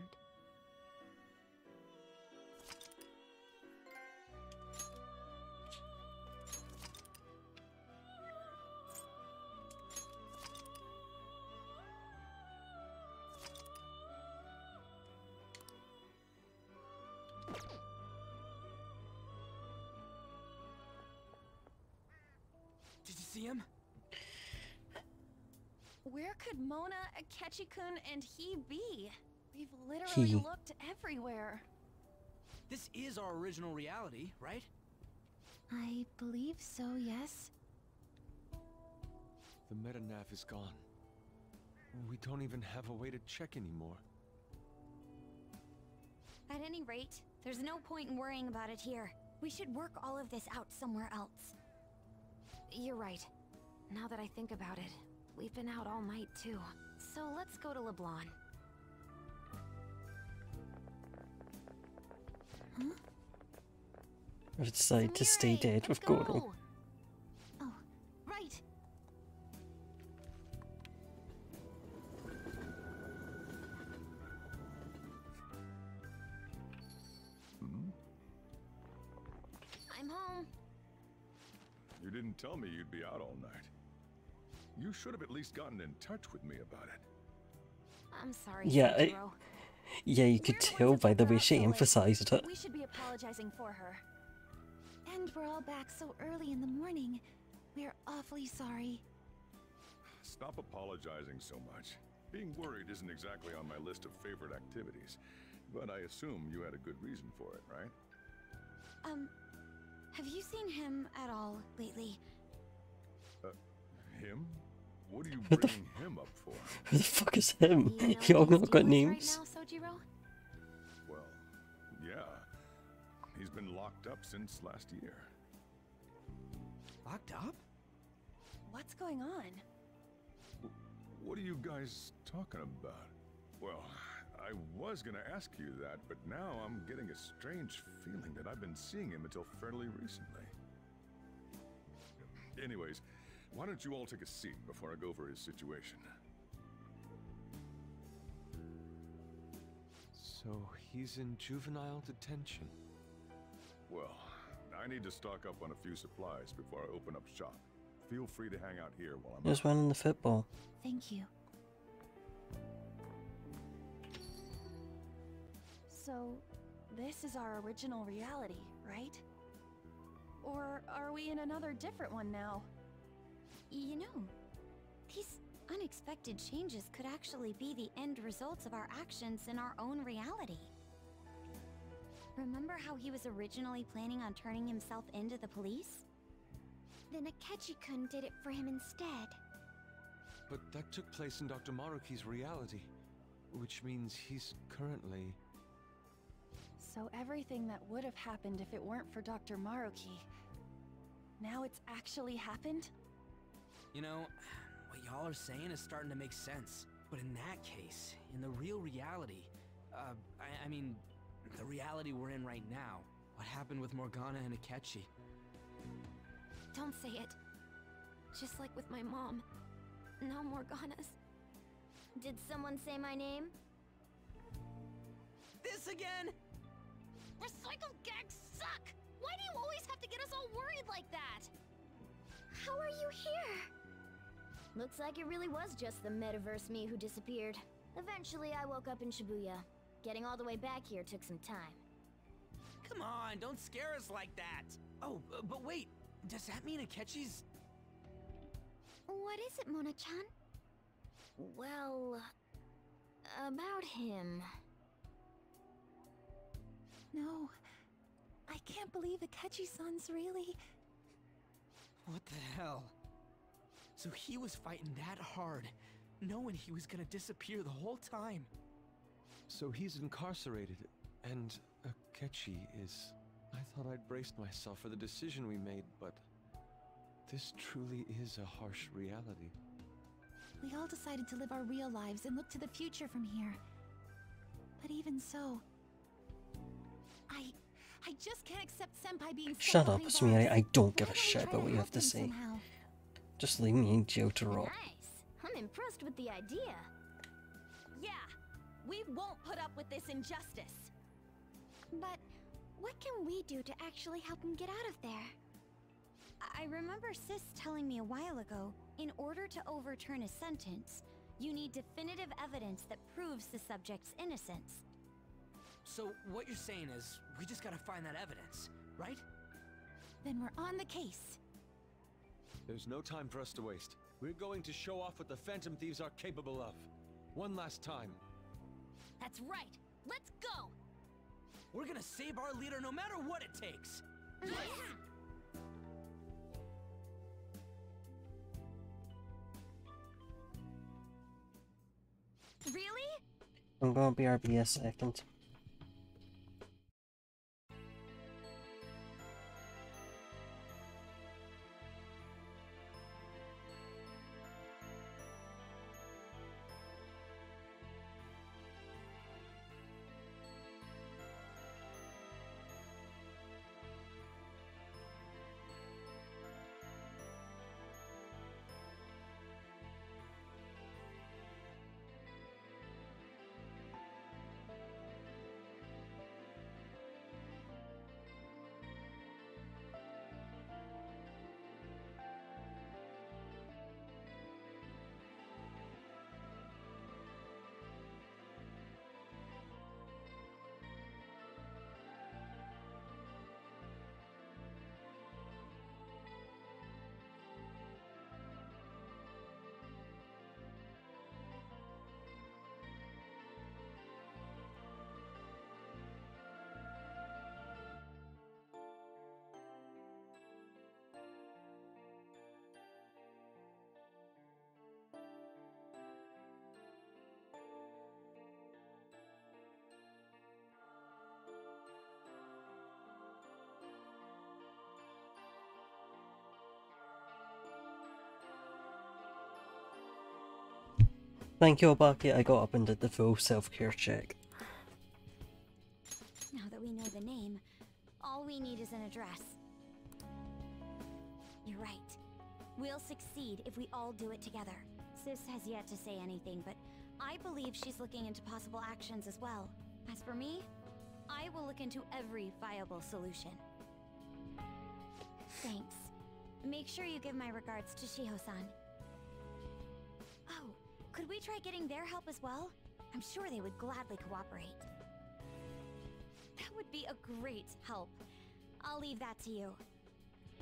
Did you see him? Where could Mona, Akechi-kun, and he be? We've literally looked everywhere. This is our original reality, right? I believe so, yes. The meta-nav is gone. We don't even have a way to check anymore. At any rate, there's no point in worrying about it here. We should work all of this out somewhere else. You're right. Now that I think about it, we've been out all night too. So let's go to LeBlanc. Huh? I decided to stay Samire, dead with let's Goro. go. Oh, right. I'm home. You didn't tell me you'd be out all night. You should have at least gotten in touch with me about it. I'm sorry, Yeah, Sojiro. Yeah, you could tell by the way she emphasized it. We should be apologizing for her. And we're all back so early in the morning. We're awfully sorry. Stop apologizing so much. Being worried isn't exactly on my list of favorite activities, but I assume you had a good reason for it, right? Have you seen him at all lately? Him? What are you Who the bringing him up for? Who the fuck is him? You know Y'all what he's not got doing names? right now, Sojiro? Well, yeah. He's been locked up since last year. Locked up? What's going on? What are you guys talking about? Well, I was gonna ask you that, but now I'm getting a strange feeling that I've been seeing him until fairly recently. Anyways, why don't you all take a seat before I go over his situation? So he's in juvenile detention. Well, I need to stock up on a few supplies before I open up shop. Feel free to hang out here while I'm There's out. one in the football. Thank you. So, this is our original reality, right? Or are we in another different one now? You know, these unexpected changes could actually be the end results of our actions in our own reality. Remember how he was originally planning on turning himself into the police? Then Akechi-kun did it for him instead. But that took place in Dr. Maruki's reality, which means he's currently... So everything that would have happened if it weren't for Dr. Maruki, now it's actually happened? You know, what y'all are saying is starting to make sense. But in that case, in the real reality, I mean, the reality we're in right now, what happened with Morgana and Akechi? Don't say it. Just like with my mom. Now Morgana's. Did someone say my name? This again? Recycle gags suck! Why do you always have to get us all worried like that? How are you here? Looks like it really was just the metaverse me who disappeared. Eventually I woke up in Shibuya. Getting all the way back here took some time. Come on, don't scare us like that! Oh, but wait, does that mean Akechi's... What is it, Mona-chan? Well... About him. No. I can't believe Akechi-san's really... What the hell? So he was fighting that hard, knowing he was gonna disappear the whole time. So he's incarcerated, and Akechi is... I thought I'd braced myself for the decision we made, but... this truly is a harsh reality. We all decided to live our real lives and look to the future from here. But even so... I just can't accept Senpai being stuck Shut up, behind Sumire. bars. I don't give Why a don't we shit try about what you help have to him say. somehow? Just leave me in jail to rot. Nice. I'm impressed with the idea. Yeah, we won't put up with this injustice. But what can we do to actually help him get out of there? I remember Sis telling me a while ago, in order to overturn a sentence, you need definitive evidence that proves the subject's innocence. So what you're saying is, we just gotta find that evidence, right? Then we're on the case. There's no time for us to waste. We're going to show off what the Phantom Thieves are capable of. One last time. That's right. Let's go. We're gonna save our leader no matter what it takes. Really? I'm gonna BRB a second. Thank you, Obaki. I got up and did the full self-care check. Now that we know the name, all we need is an address. You're right. We'll succeed if we all do it together. Sis has yet to say anything, but I believe she's looking into possible actions as well. As for me, I will look into every viable solution. Thanks. Make sure you give my regards to Shiho-san. Oh, could we try getting their help as well? I'm sure they would gladly cooperate. That would be a great help. I'll leave that to you.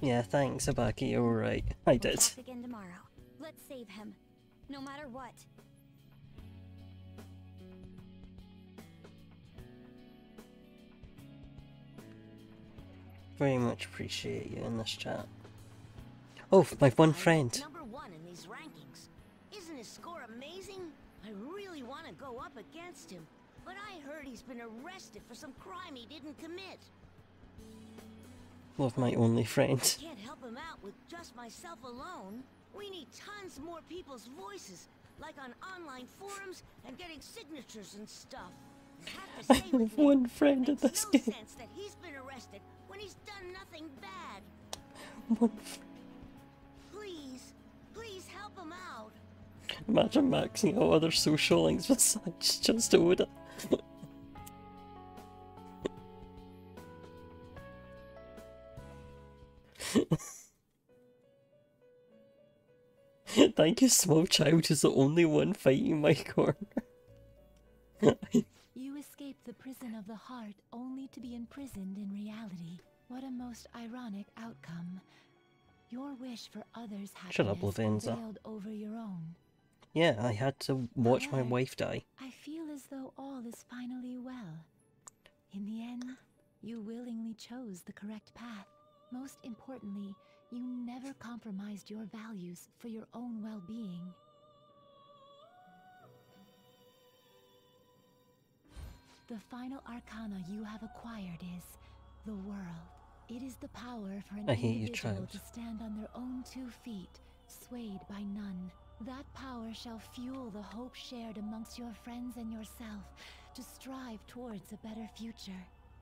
Yeah, thanks, Obaki. You're right. I did. We'll talk again tomorrow. Let's save him, no matter what. Very much appreciate you in this chat. Oh, my one friend. #1 in these rankings. Isn't his score amazing? I really want to go up against him, but I heard he's been arrested for some crime he didn't commit. Love my only friend. I can't help him out with just myself alone. We need tons more people's voices, like on online forums and getting signatures and stuff. I have one friend in this game. Sense that he's been arrested when he's done nothing bad. Please, please help him out. Imagine maxing out other social links with such just to Oda. Thank you, small child, who's the only one fighting my corner. You escaped the prison of the heart only to be imprisoned in reality. What a most ironic outcome. Your wish for others' Shut up, happiness Lavenza. prevailed over your own. Yeah, I had to watch my However, wife die. I feel as though all is finally well. In the end, you willingly chose the correct path. Most importantly, you never compromised your values for your own well-being. The final arcana you have acquired is the world. It is the power for an I hate you, individual child. to stand on their own 2 feet, swayed by none. That power shall fuel the hope shared amongst your friends and yourself to strive towards a better future.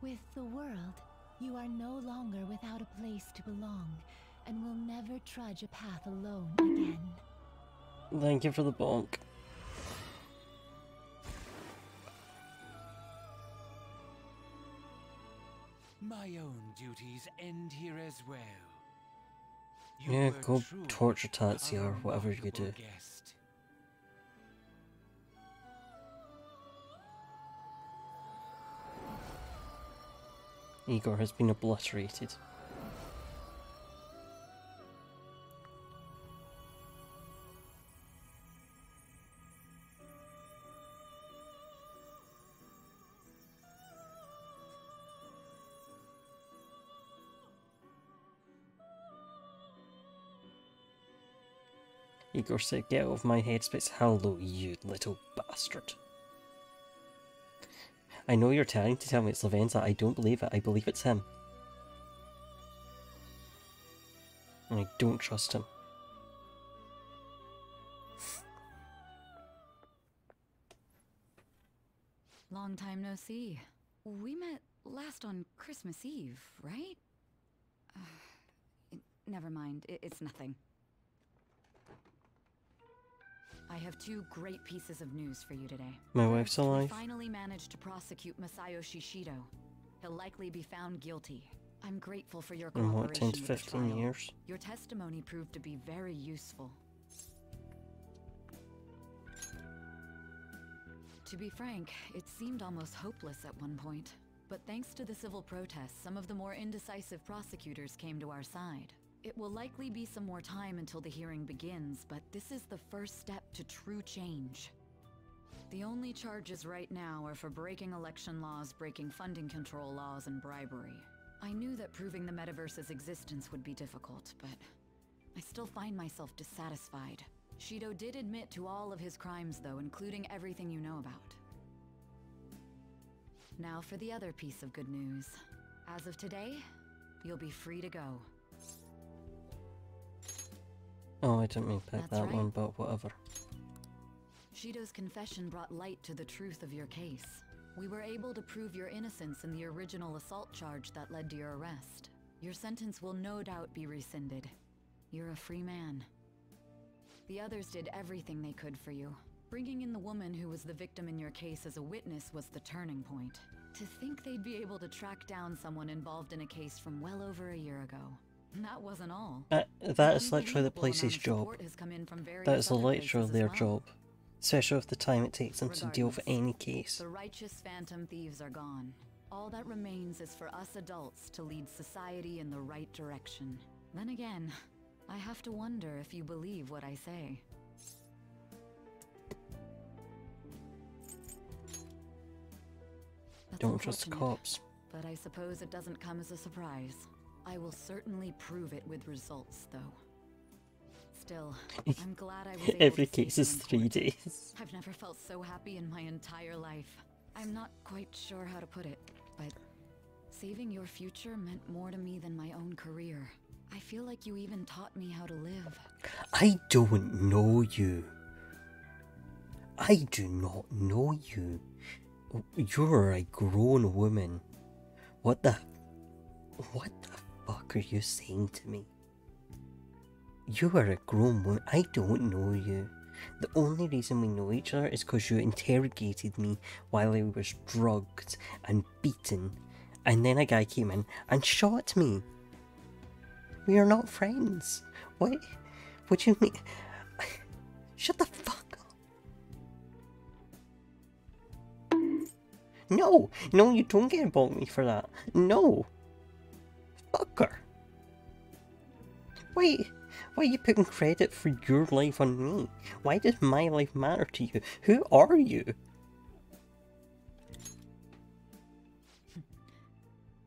With the world, you are no longer without a place to belong, and will never trudge a path alone again. Thank you for the bonk. My own duties end here as well. Yeah, were go truly torture a Tatsi or whatever you remarkable do. guest. Igor has been obliterated. Igor said, "Get out of my headspace." Hello, you little bastard. I know you're trying to tell me it's Lavenza. I don't believe it. I believe it's him. And I don't trust him. Long time no see. We met last on Christmas Eve, right? Never mind, it's nothing. I have 2 great pieces of news for you today. My wife's First, alive. We finally managed to prosecute Masayo Shishido. He'll likely be found guilty. I'm grateful for your In cooperation what, 10 to with the 15 trial. years? Your testimony proved to be very useful. To be frank, it seemed almost hopeless at one point. But thanks to the civil protests, some of the more indecisive prosecutors came to our side. It will likely be some more time until the hearing begins, but this is the first step to true change. The only charges right now are for breaking election laws, breaking funding control laws, and bribery. I knew that proving the metaverse's existence would be difficult, but I still find myself dissatisfied. Shido did admit to all of his crimes, though, including everything you know about. Now for the other piece of good news. As of today, you'll be free to go. Oh, I didn't mean to pick That's that right. one, but whatever. Shido's confession brought light to the truth of your case. We were able to prove your innocence in the original assault charge that led to your arrest. Your sentence will no doubt be rescinded. You're a free man. The others did everything they could for you. Bringing in the woman who was the victim in your case as a witness was the turning point. To think they'd be able to track down someone involved in a case from well over a year ago. That wasn't all. That is literally the Unbelievable police's amount of job. support has come in from various That is other literally places their as well. job. Especially with the time it takes them to deal with Regardless, any case. The righteous phantom thieves are gone. All that remains is for us adults to lead society in the right direction. Then again, I have to wonder if you believe what I say. That's Don't trust the unfortunate, cops. But I suppose it doesn't come as a surprise. I will certainly prove it with results, though. Still, I'm glad I was able Every to save case you is in 3 court. days. I've never felt so happy in my entire life. I'm not quite sure how to put it, but saving your future meant more to me than my own career. I feel like you even taught me how to live. I don't know you. I do not know you. You're a grown woman. What the fuck are you saying to me? You are a grown woman. I don't know you. The only reason we know each other is because you interrogated me while I was drugged and beaten, and then a guy came in and shot me. We are not friends. What do you mean? Shut the fuck up. No, you don't get about me for that. No. Fuck her. Wait, Why are you putting credit for your life on me? Why does my life matter to you? Who are you?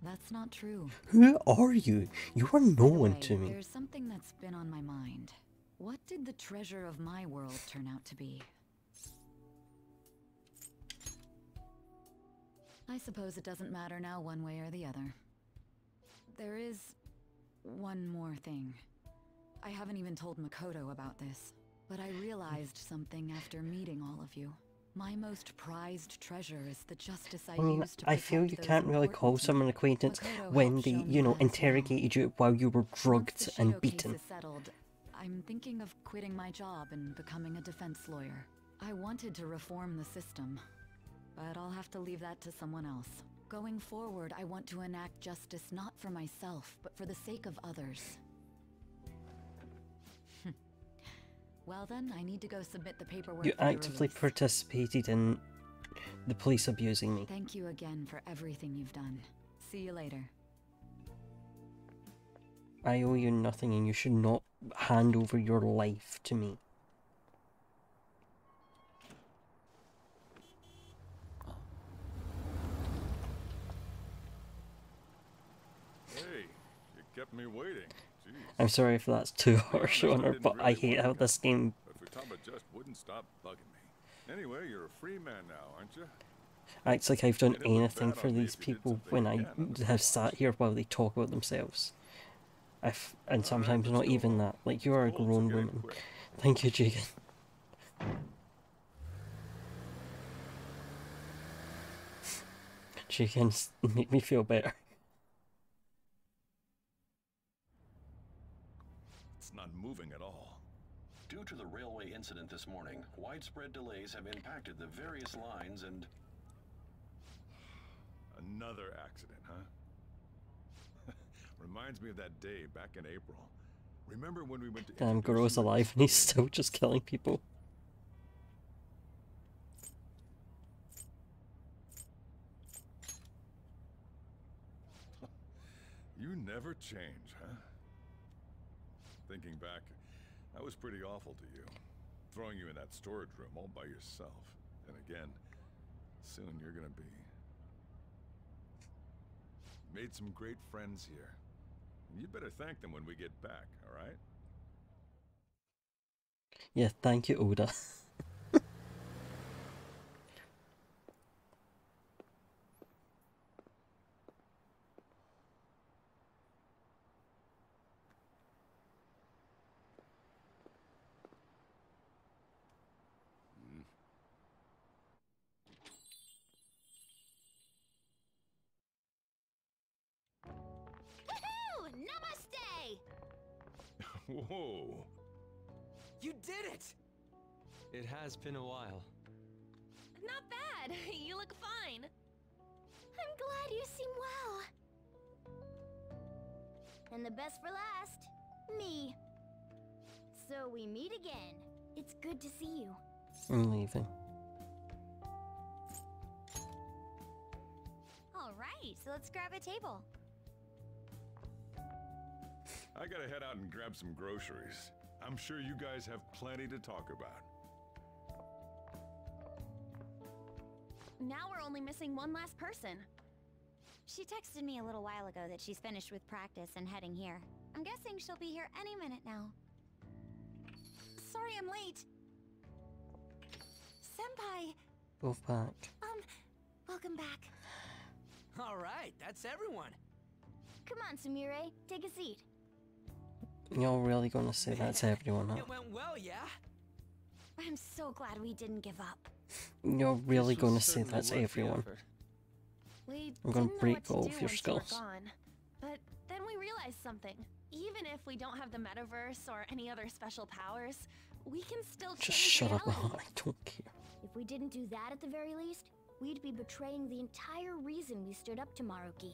That's not true. Who are you? You are no one Way, to me. there's something that's been on my mind. What did the treasure of my world turn out to be? I suppose it doesn't matter now one way or the other. There is one more thing. I haven't even told Makoto about this, but I realized something after meeting all of you. My most prized treasure is the justice I mean, use to I feel you can't really call someone an acquaintance when they, you know, interrogated you while you were drugged and beaten. Case is settled, I'm thinking of quitting my job and becoming a defense lawyer. I wanted to reform the system, but I'll have to leave that to someone else. Going forward, I want to enact justice not for myself, but for the sake of others. Well then, I need to go submit the paperwork. You actively participated in the police abusing me. Thank you again for everything you've done. See you later. I owe you nothing and you should not hand over your life to me. Hey, you kept me waiting. Jeez. I'm sorry if that's too harsh on her, but I hate how this game... But Futaba just wouldn't stop bugging me. Anyway, you're a free man now, aren't you? Acts like I've done anything for these people when I have sat here while they talk about themselves. And sometimes not even that. Like, you are a grown woman. Thank you, Jagan. Jagan, make me feel better. It's not moving at all. Due to the railway incident this morning, widespread delays have impacted the various lines and... Another accident, huh? Reminds me of that day back in April. Remember when we went to... Damn, Goro's alive and he's still just killing people. You never change, huh? Thinking back, I was pretty awful to you. Throwing you in that storage room all by yourself. And again, soon you're gonna be... Made some great friends here. You'd better thank them when we get back, alright? Yeah, thank you, Oda. Namaste! Whoa! You did it! It has been a while. Not bad. You look fine. I'm glad you seem well. And the best for last, me. So we meet again. It's good to see you. I'm leaving. All right, so let's grab a table. I gotta head out and grab some groceries. I'm sure you guys have plenty to talk about. Now we're only missing one last person. She texted me a little while ago that she's finished with practice and heading here. I'm guessing she'll be here any minute now. Sorry I'm late. Senpai! Both back. Welcome back. All right, that's everyone. Come on, Sumire, take a seat. You're really gonna say that's everyone, huh? It went well, yeah? I'm so glad we didn't give up. You're really gonna say that's everyone. We I'm gonna didn't know break what to all do of your once you were skulls. gone. But then we realized something. Even if we don't have the metaverse or any other special powers, we can still Just change shut up, reality. I don't care. If we didn't do that at the very least, we'd be betraying the entire reason we stood up to Maruki.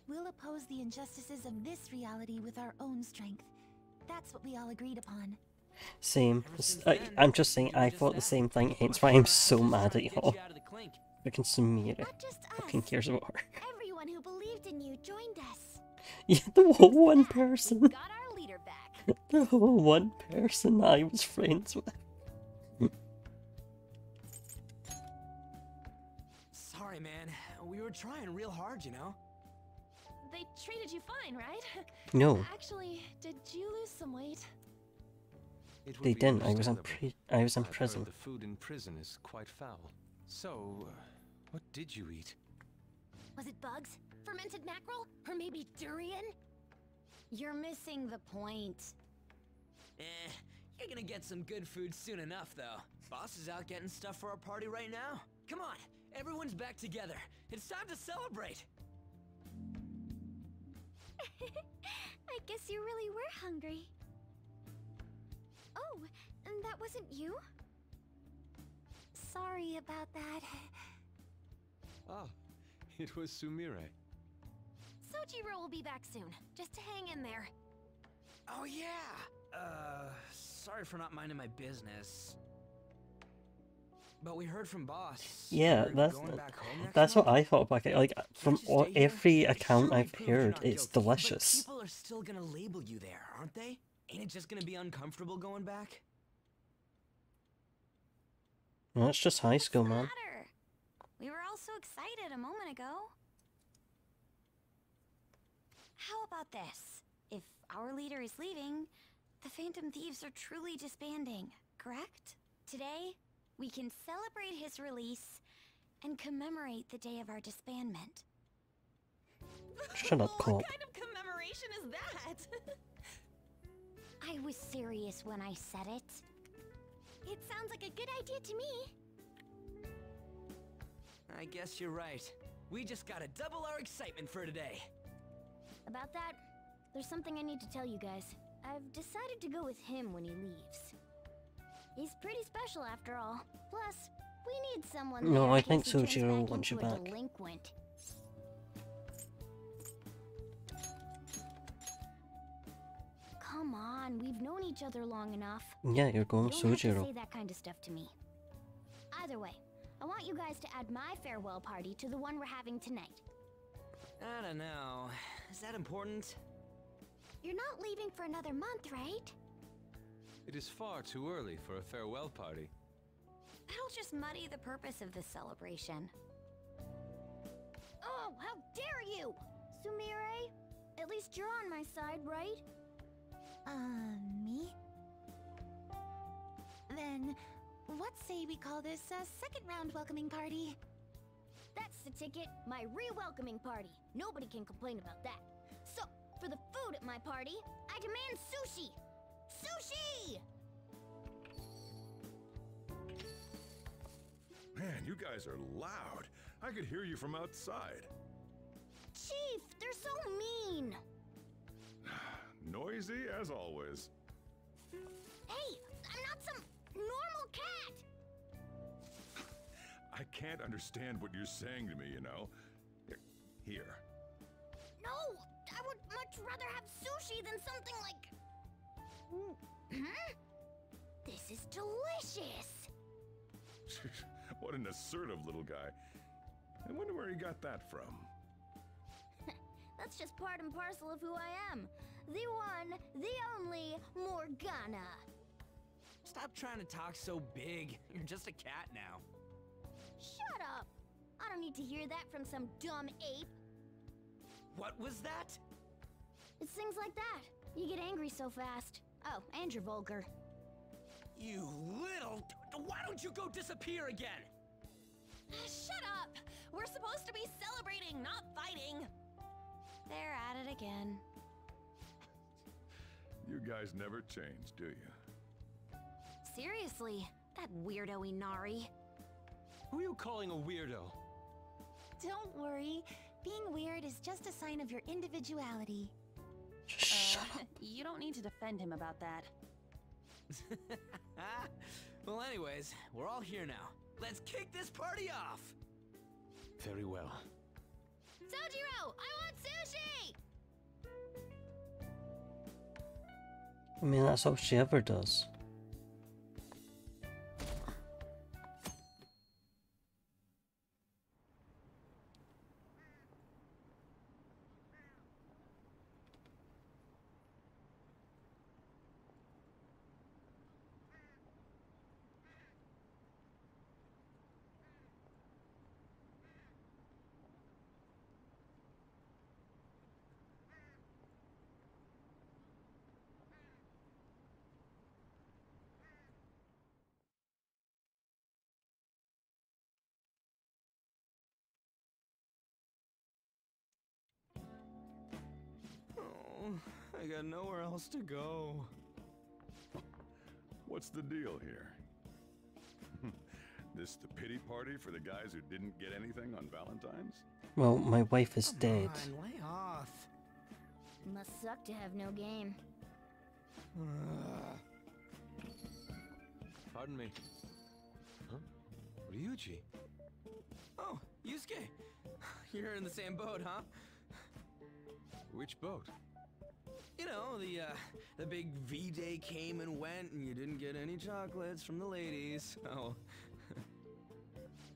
We'll oppose the injustices of this reality with our own strength. That's what we all agreed upon. Same. I'm just saying, I thought the same thing, hence why I'm so mad at y'all. Freaking Sumire. Fucking cares about her. Everyone who believed in you joined us. Yeah, the whole one person. Got our leader back. The one person I was friends with. Sorry, man. We were trying real hard, you know? They treated you fine, right? No. Actually, did you lose some weight? They didn't. I was in I've prison. heard the food in prison is quite foul. So, what did you eat? Was it bugs? Fermented mackerel? Or maybe durian? You're missing the point. You're gonna get some good food soon enough, though. Boss is out getting stuff for our party right now. Come on, everyone's back together. It's time to celebrate. I guess you really were hungry. Oh, and that wasn't you? Sorry about that. Ah, it was Sumire. Sojiro will be back soon. Just hang in there. Oh yeah! Sorry for not minding my business. But we heard from boss. Yeah, You're going back home next that's what month? I thought about it. Like, from every account I've heard, it's delicious. But people are still gonna label you there, aren't they? Ain't it just gonna be uncomfortable going back? Well, that's just high school, man. Matter? We were all so excited a moment ago. How about this? If our leader is leaving, the Phantom Thieves are truly disbanding, correct? Today, we can celebrate his release and commemorate the day of our disbandment. Shut up, Cole. What kind of commemoration is that? I was serious when I said it. It sounds like a good idea to me. I guess you're right. We just gotta double our excitement for today. About that, there's something I need to tell you guys. I've decided to go with him when he leaves. He's pretty special after all. Plus, we need someone No, there I in think case he turns Sojiro back wants you into a back. delinquent. Come on, we've known each other long enough. Yeah, you're going You don't have to Sojiro. say that kind of stuff to me. Either way, I want you guys to add my farewell party to the one we're having tonight. I don't know. Is that important? You're not leaving for another month, right? It is far too early for a farewell party. That'll just muddy the purpose of this celebration. Oh, how dare you! Sumire, at least you're on my side, right? Me? Then, what say we call this a second round welcoming party? That's the ticket, my re-welcoming party. Nobody can complain about that. So, for the food at my party, I demand sushi! Sushi! Man, you guys are loud. I could hear you from outside. Chief, they're so mean! Noisy as always. Hey, I'm not some normal cat! I can't understand what you're saying to me, you know. Here. No, I would much rather have sushi than something like... This is delicious! What an assertive little guy. I wonder where he got that from. That's just part and parcel of who I am. The one, the only Morgana. Stop trying to talk so big. You're just a cat now. Shut up! I don't need to hear that from some dumb ape. What was that? It's things like that. You get angry so fast. Oh, and you're vulgar. You little... Why don't you go disappear again? Shut up! We're supposed to be celebrating, not fighting! They're at it again. You guys never change, do you? Seriously, that weirdo Inari. Who are you calling a weirdo? Don't worry. Being weird is just a sign of your individuality. You don't need to defend him about that. Well, anyways, we're all here now. Let's kick this party off! Very well. Sojiro, I want sushi! I mean, that's all she ever does. I got nowhere else to go. What's the deal here? This the pity party for the guys who didn't get anything on Valentine's? Well, my wife is dead. Come on, lay off. Must suck to have no game. Pardon me. Huh? Ryuji? Oh, Yusuke. You're in the same boat, huh? Which boat? You know, the big V-Day came and went and you didn't get any chocolates from the ladies. Oh.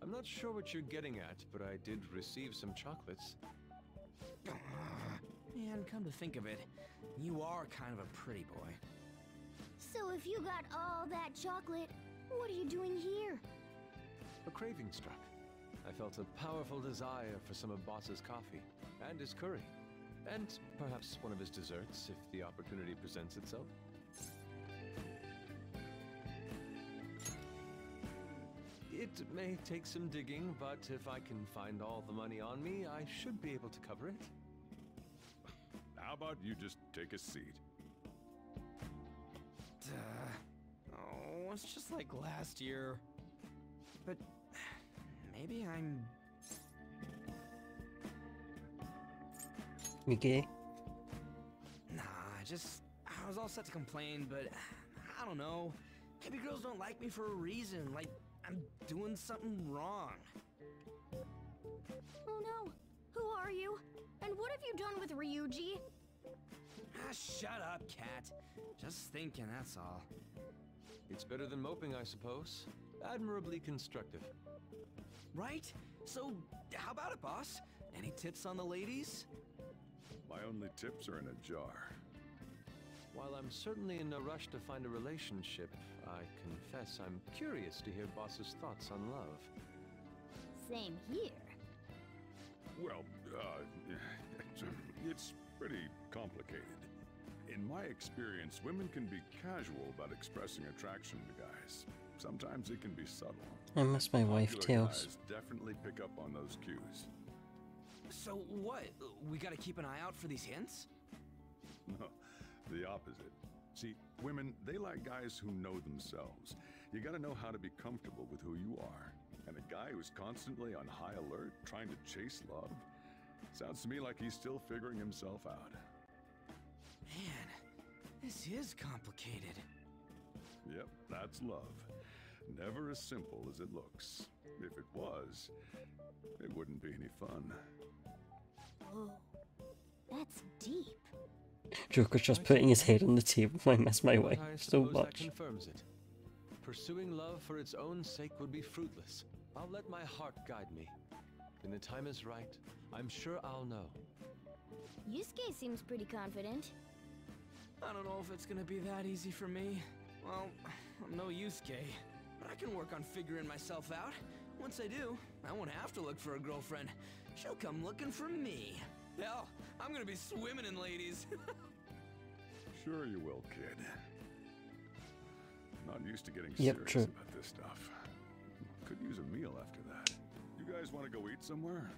I'm not sure what you're getting at, but I did receive some chocolates. Man, come to think of it, you are kind of a pretty boy. So if you got all that chocolate, what are you doing here? A craving struck. I felt a powerful desire for some of Boss's coffee, and his curry, and perhaps one of his desserts if the opportunity presents itself. It may take some digging, but if I can find all the money on me, I should be able to cover it. How about you just take a seat? Oh, it's just like last year. But maybe I'm... You gay? Nah, I was all set to complain, but I don't know. Maybe girls don't like me for a reason, like I'm doing something wrong. Oh no, who are you? And what have you done with Ryuji? Shut up, cat. Just thinking, that's all. It's better than moping, I suppose. Admirably constructive. Right? So, how about it, boss? Any tips on the ladies? My only tips are in a jar. While I'm certainly in no rush to find a relationship, I confess I'm curious to hear Boss's thoughts on love. Same here. Well, it's pretty complicated. In my experience, women can be casual about expressing attraction to guys. Sometimes it can be subtle. I miss my wife, Popular Tails. guys definitely pick up on those cues. So what? We gotta keep an eye out for these hints? No, the opposite. See, women, they like guys who know themselves. You gotta know how to be comfortable with who you are. And a guy who's constantly on high alert, trying to chase love, sounds to me like he's still figuring himself out. Man, this is complicated. Yep, that's love. Never as simple as it looks. If it was, it wouldn't be any fun. Whoa, that's deep. Joker's just putting his head on the table. I miss my wife I so suppose much. that confirms it. Pursuing love for its own sake would be fruitless. I'll let my heart guide me. When the time is right, I'm sure I'll know. Yusuke seems pretty confident. I don't know if it's gonna be that easy for me. Well, I'm no Yusuke, but I can work on figuring myself out. Once I do, I won't have to look for a girlfriend. She'll come looking for me. Hell, I'm gonna be swimming in ladies. Sure you will, kid. Not used to getting Yep, serious true. about this stuff. Could use a meal after that. You guys want to go eat somewhere?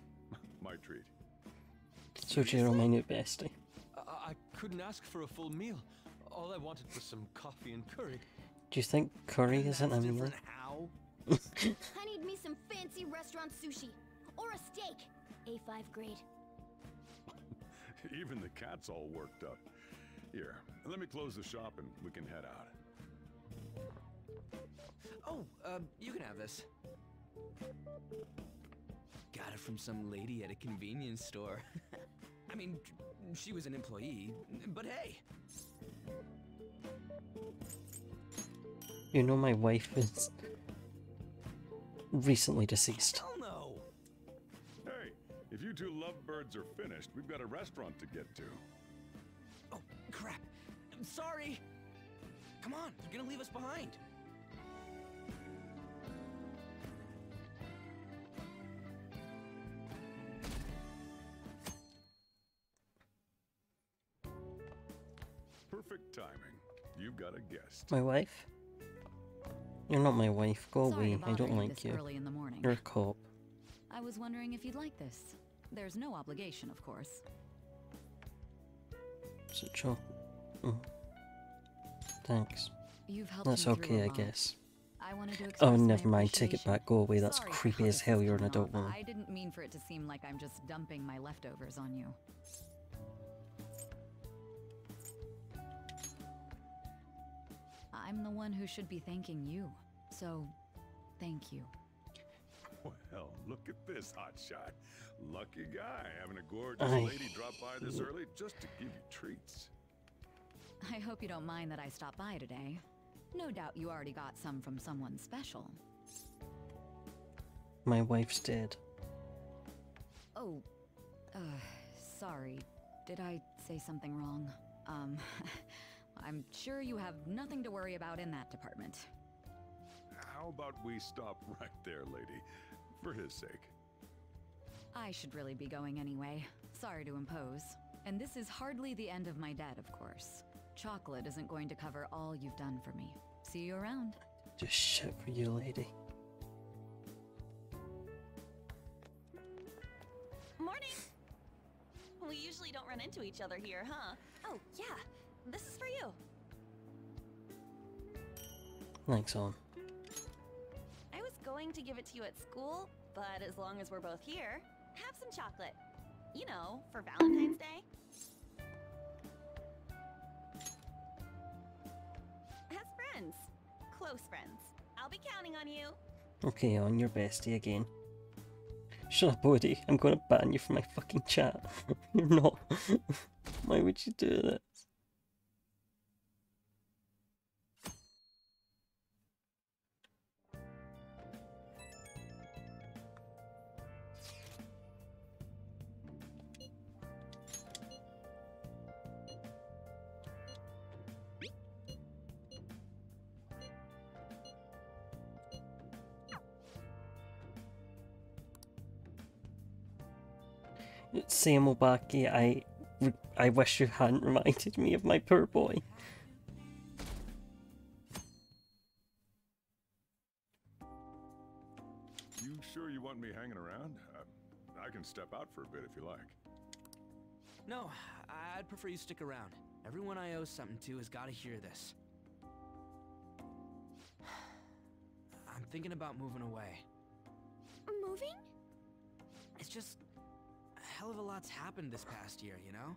My treat. So Jiro, my new bestie. I couldn't ask for a full meal. All I wanted was some coffee and curry. Do you think curry isn't a meal? How? I need me some fancy restaurant sushi. Or a steak. A5 grade. Even the cat's all worked up. Here, let me close the shop and we can head out. Oh, you can have this. Got it from some lady at a convenience store. I mean, she was an employee, but hey. You know my wife is recently deceased. Hell no. Hey, if you two lovebirds are finished, we've got a restaurant to get to. Oh, crap. I'm sorry. Come on, you're gonna leave us behind. Perfect timing. You've got a guest. My wife? You're not my wife. Go Sorry away. to I bother don't you like this you. early in the morning. You're a cop. I was wondering if you'd like this. There's no obligation, of course. Such a... Thanks. You've helped That's me through okay, a I lot. guess. I wanted to Oh, express my never mind. Take it appreciation. back. Go away. That's Sorry creepy how as this hell. is You're an coming adult off. woman. I didn't mean for it to seem like I'm just dumping my leftovers on you. I'm the one who should be thanking you. So, thank you. Well, look at this hotshot. Lucky guy having a gorgeous Aye. lady drop by this early just to give you treats. I hope you don't mind that I stopped by today. No doubt you already got some from someone special. My wife's dead. Oh, sorry. Did I say something wrong? I'm sure you have nothing to worry about in that department. How about we stop right there, lady? For his sake. I should really be going anyway. Sorry to impose. And this is hardly the end of my debt, of course. Chocolate isn't going to cover all you've done for me. See you around. Just shit for you, lady. Morning! We usually don't run into each other here, huh? Oh, yeah. This is for you. Thanks, on. I was going to give it to you at school, but as long as we're both here, have some chocolate. You know, for Valentine's Day. As friends. Close friends. I'll be counting on you. Okay, on your bestie again. Shut up, VoD. I'm gonna ban you from my fucking chat. You're not. Why would you do this? Samobaki, I wish you hadn't reminded me of my poor boy. You sure you want me hanging around? I can step out for a bit if you like. No, I'd prefer you stick around. Everyone I owe something to has got to hear this. I'm thinking about moving away. Moving? It's just a hell of a lot's happened this past year, you know?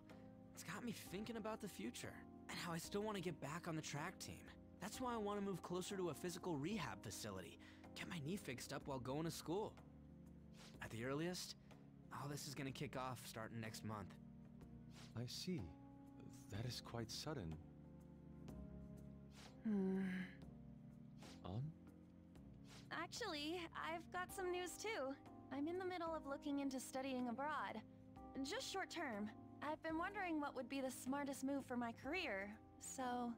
It's got me thinking about the future and how I still want to get back on the track team. That's why I want to move closer to a physical rehab facility, get my knee fixed up while going to school. At the earliest, all this is going to kick off starting next month. I see. That is quite sudden. On? Actually, I've got some news too. I'm in the middle of looking into studying abroad. Just short term. I've been wondering what would be the smartest move for my career, so...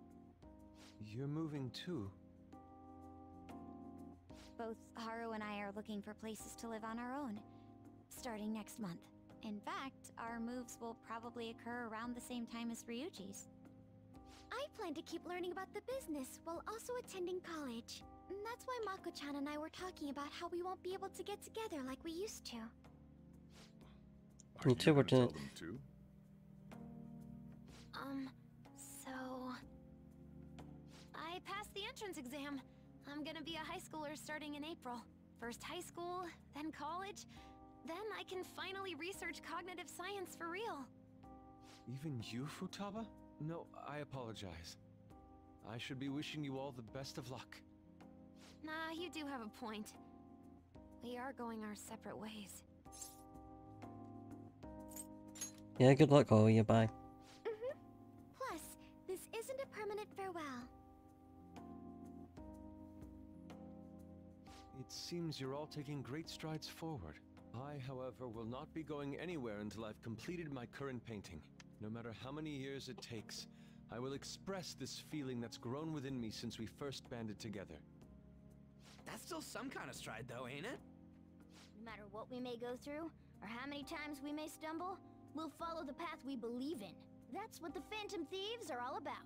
You're moving too. Both Haru and I are looking for places to live on our own, starting next month. In fact, our moves will probably occur around the same time as Ryuji's. I plan to keep learning about the business while also attending college. That's why Mako-chan and I were talking about how we won't be able to get together like we used to. You two were doing it. Too? So... I passed the entrance exam. I'm gonna be a high schooler starting in April. First high school, then college, then I can finally research cognitive science for real. Even you, Futaba? No, I apologize. I should be wishing you all the best of luck. Nah, you do have a point. We are going our separate ways. Yeah, good luck, all you. Bye. Plus, this isn't a permanent farewell. It seems you're all taking great strides forward. I, however, will not be going anywhere until I've completed my current painting. No matter how many years it takes, I will express this feeling that's grown within me since we first banded together. That's still some kind of stride though, ain't it? No matter what we may go through, or how many times we may stumble, we'll follow the path we believe in. That's what the Phantom Thieves are all about.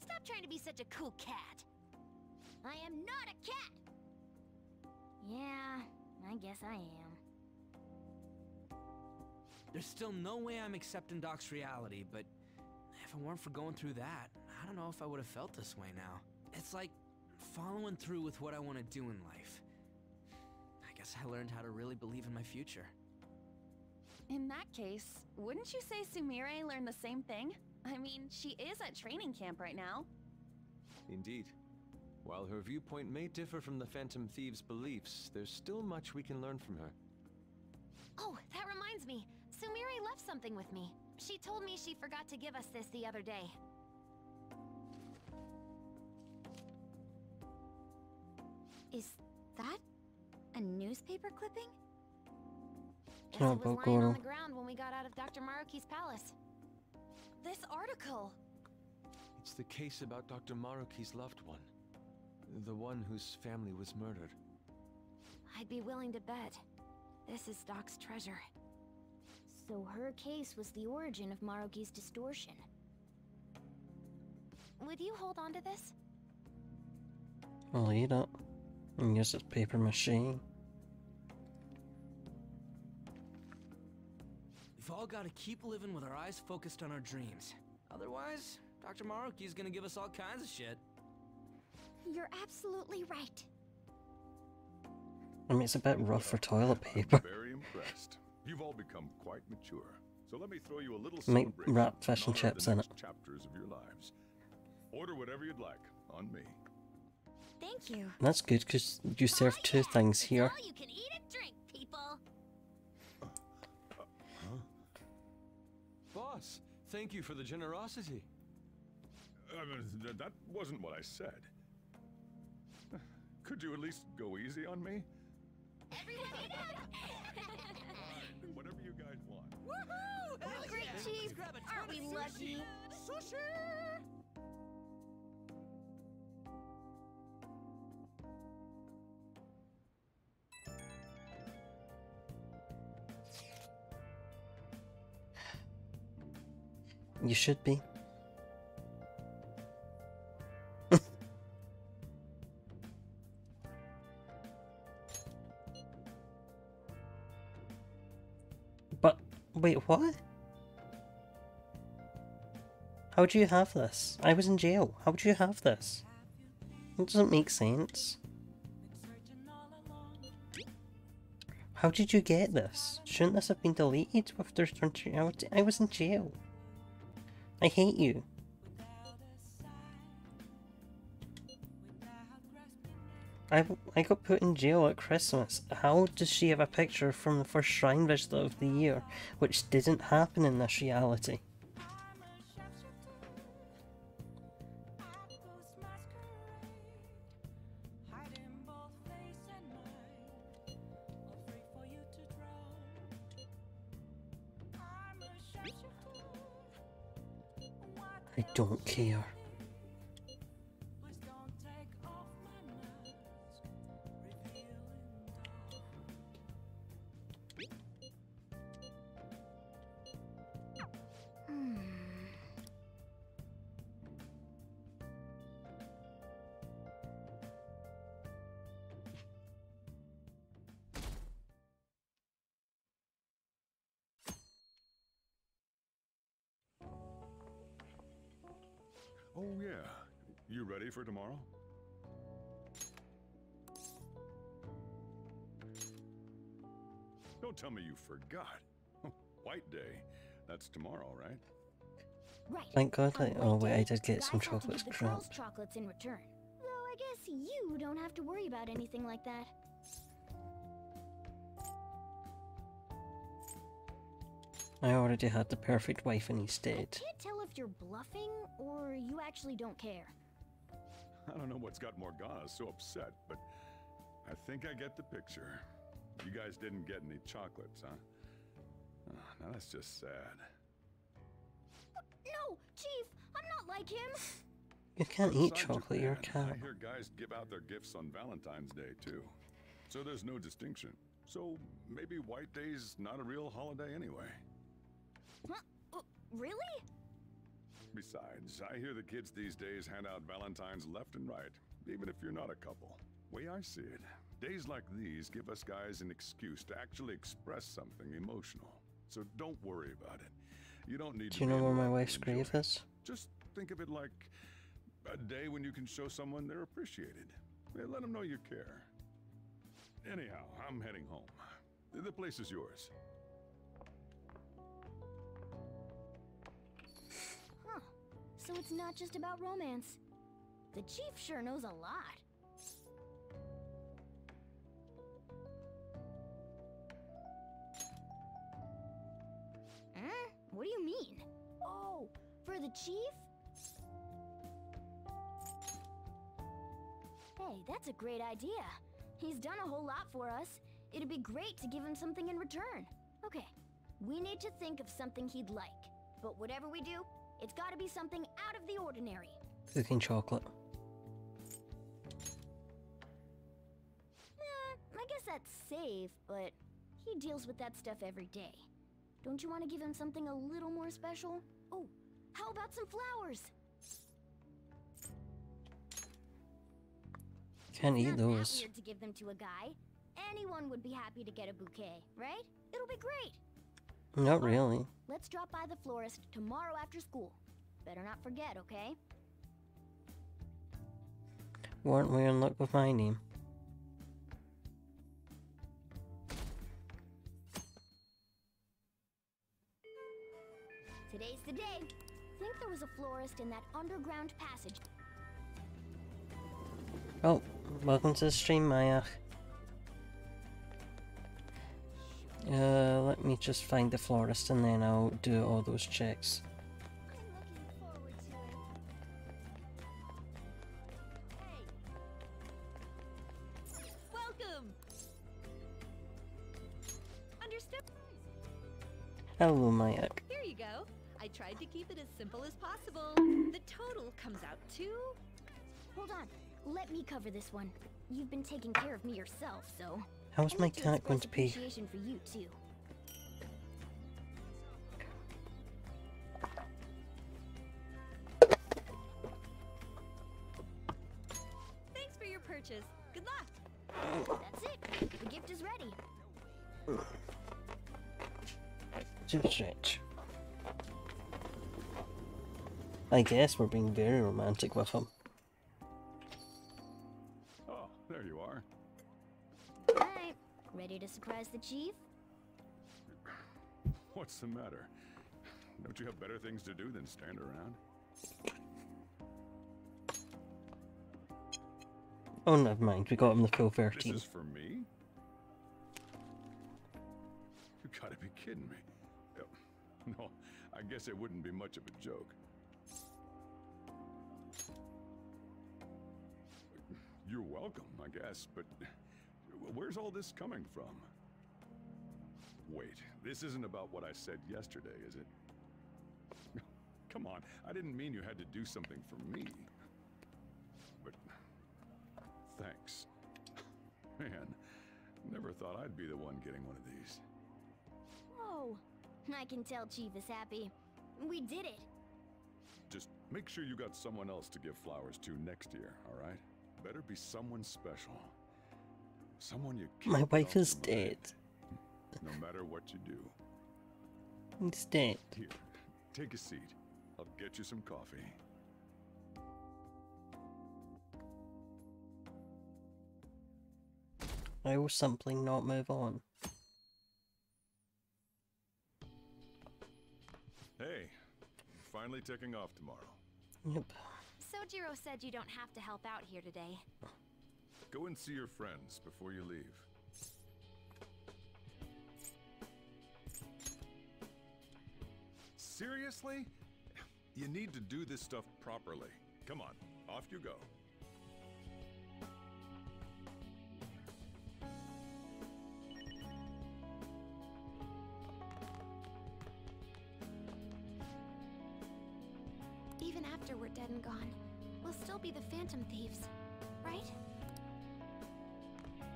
Stop trying to be such a cool cat. I am not a cat! Yeah, I guess I am. There's still no way I'm accepting Doc's reality, but if it weren't for going through that, I don't know if I would have felt this way now. It's like following through with what I want to do in life. I guess I learned how to really believe in my future. In that case, wouldn't you say Sumire learned the same thing? I mean, she is at training camp right now. Indeed. While her viewpoint may differ from the Phantom Thief's beliefs, there's still much we can learn from her. Oh, that reminds me. Sumire left something with me. She told me she forgot to give us this the other day. Is that a newspaper clipping? Guess it was lying on the ground when we got out of Dr. Maruki's palace. This article! It's the case about Dr. Maruki's loved one. The one whose family was murdered. I'd be willing to bet. This is Doc's treasure. So her case was the origin of Maruki's distortion. Would you hold on to this? I'll eat it and use it as paper mache. We've all got to keep living with our eyes focused on our dreams. Otherwise, Dr. Maruki's gonna give us all kinds of shit. You're absolutely right. I mean, it's a bit rough for toilet paper. I'm very impressed. You've all become quite mature. So let me throw you a little Make celebration wrap fish and in honor of chips the in it. next chapters of your lives. Order whatever you'd like, on me. Thank you. That's good because you serve two things here. All you can eat and drink, people! Boss, thank you for the generosity. That wasn't what I said. Could you at least go easy on me? Everyone eat Whatever you guys want. Woohoo! Great, Chief! Aren't we lucky? Sushi! You should be. But, wait, what? How would you have this? I was in jail. How would you have this? It doesn't make sense. How did you get this? Shouldn't this have been deleted after reality? I was in jail. I hate you. I got put in jail at Christmas. How does she have a picture from the first shrine visit of the year, which didn't happen in this reality? I don't care. Oh yeah. You ready for tomorrow? Don't tell me you forgot. White Day. That's tomorrow, right? Right. Thank God I- oh wait, I did get Guys some have to chocolates, give the crap. girls chocolates in return. Though I guess you don't have to worry about anything like that. I already had the perfect wife and he's dead. Can't tell if you're bluffing or you actually don't care. I don't know what's got Morgana so upset, but I think I get the picture. You guys didn't get any chocolates, huh? Oh, now that's just sad. No, Chief, I'm not like him. You can't eat Besides chocolate, you're a Japan, cat. I hear guys give out their gifts on Valentine's Day, too. So there's no distinction. So maybe White Day's not a real holiday anyway. Really? Besides, I hear the kids these days hand out Valentines left and right, even if you're not a couple. Way I see it, days like these give us guys an excuse to actually express something emotional. So don't worry about it. You don't need Do to you be know in where my love to wife's enjoy grave it. is? Just think of it like a day when you can show someone they're appreciated. Let them know you care. Anyhow, I'm heading home. The place is yours. Huh. So it's not just about romance. The chief sure knows a lot. Huh? What do you mean? Oh, for the chief? Hey, that's a great idea. He's done a whole lot for us. It'd be great to give him something in return. Okay, we need to think of something he'd like. But whatever we do, it's gotta be something out of the ordinary. Cooking chocolate. I guess that's safe, but he deals with that stuff every day. Don't you want to give him something a little more special? Oh, how about some flowers? Can't eat those. It's not that weird to give them to a guy. Anyone would be happy to get a bouquet, right? It'll be great. Not really. Let's drop by the florist tomorrow after school. Better not forget, okay? Weren't we in luck with my name? Today's the day. Think there was a florist in that underground passage. Oh, welcome to the stream, Maya. Let me just find the florist and then I'll do all those checks. Welcome. Understood. Hello, Maya. Here you go. I tried to keep it as simple as possible. The total comes out to... Hold on. Let me cover this one. You've been taking care of me yourself, so... How's my cat going to pay? Appreciation for you, too. Thanks for your purchase. Good luck. That's it. The gift is ready. Too strange. I guess we're being very romantic with him. Oh, there you are. Alright. Ready to surprise the chief? What's the matter? Don't you have better things to do than stand around? Oh, never mind. We got him the full 13. This is for me? You gotta be kidding me. No, I guess it wouldn't be much of a joke. You're welcome, I guess, but where's all this coming from? Wait, this isn't about what I said yesterday, is it? Come on, I didn't mean you had to do something for me. But thanks. Man, never thought I'd be the one getting one of these. Whoa. I can tell Chief is happy. We did it. Just make sure you got someone else to give flowers to next year, all right? Better be someone special. Someone you can't My wife is talk dead. No matter what you do. He's dead. Here, take a seat. I'll get you some coffee. I will simply not move on. Hey, finally taking off tomorrow. Yep. Sojiro said you don't have to help out here today. Go and see your friends before you leave. Seriously? You need to do this stuff properly. Come on, off you go. Even after we're dead and gone, we'll still be the Phantom Thieves, right?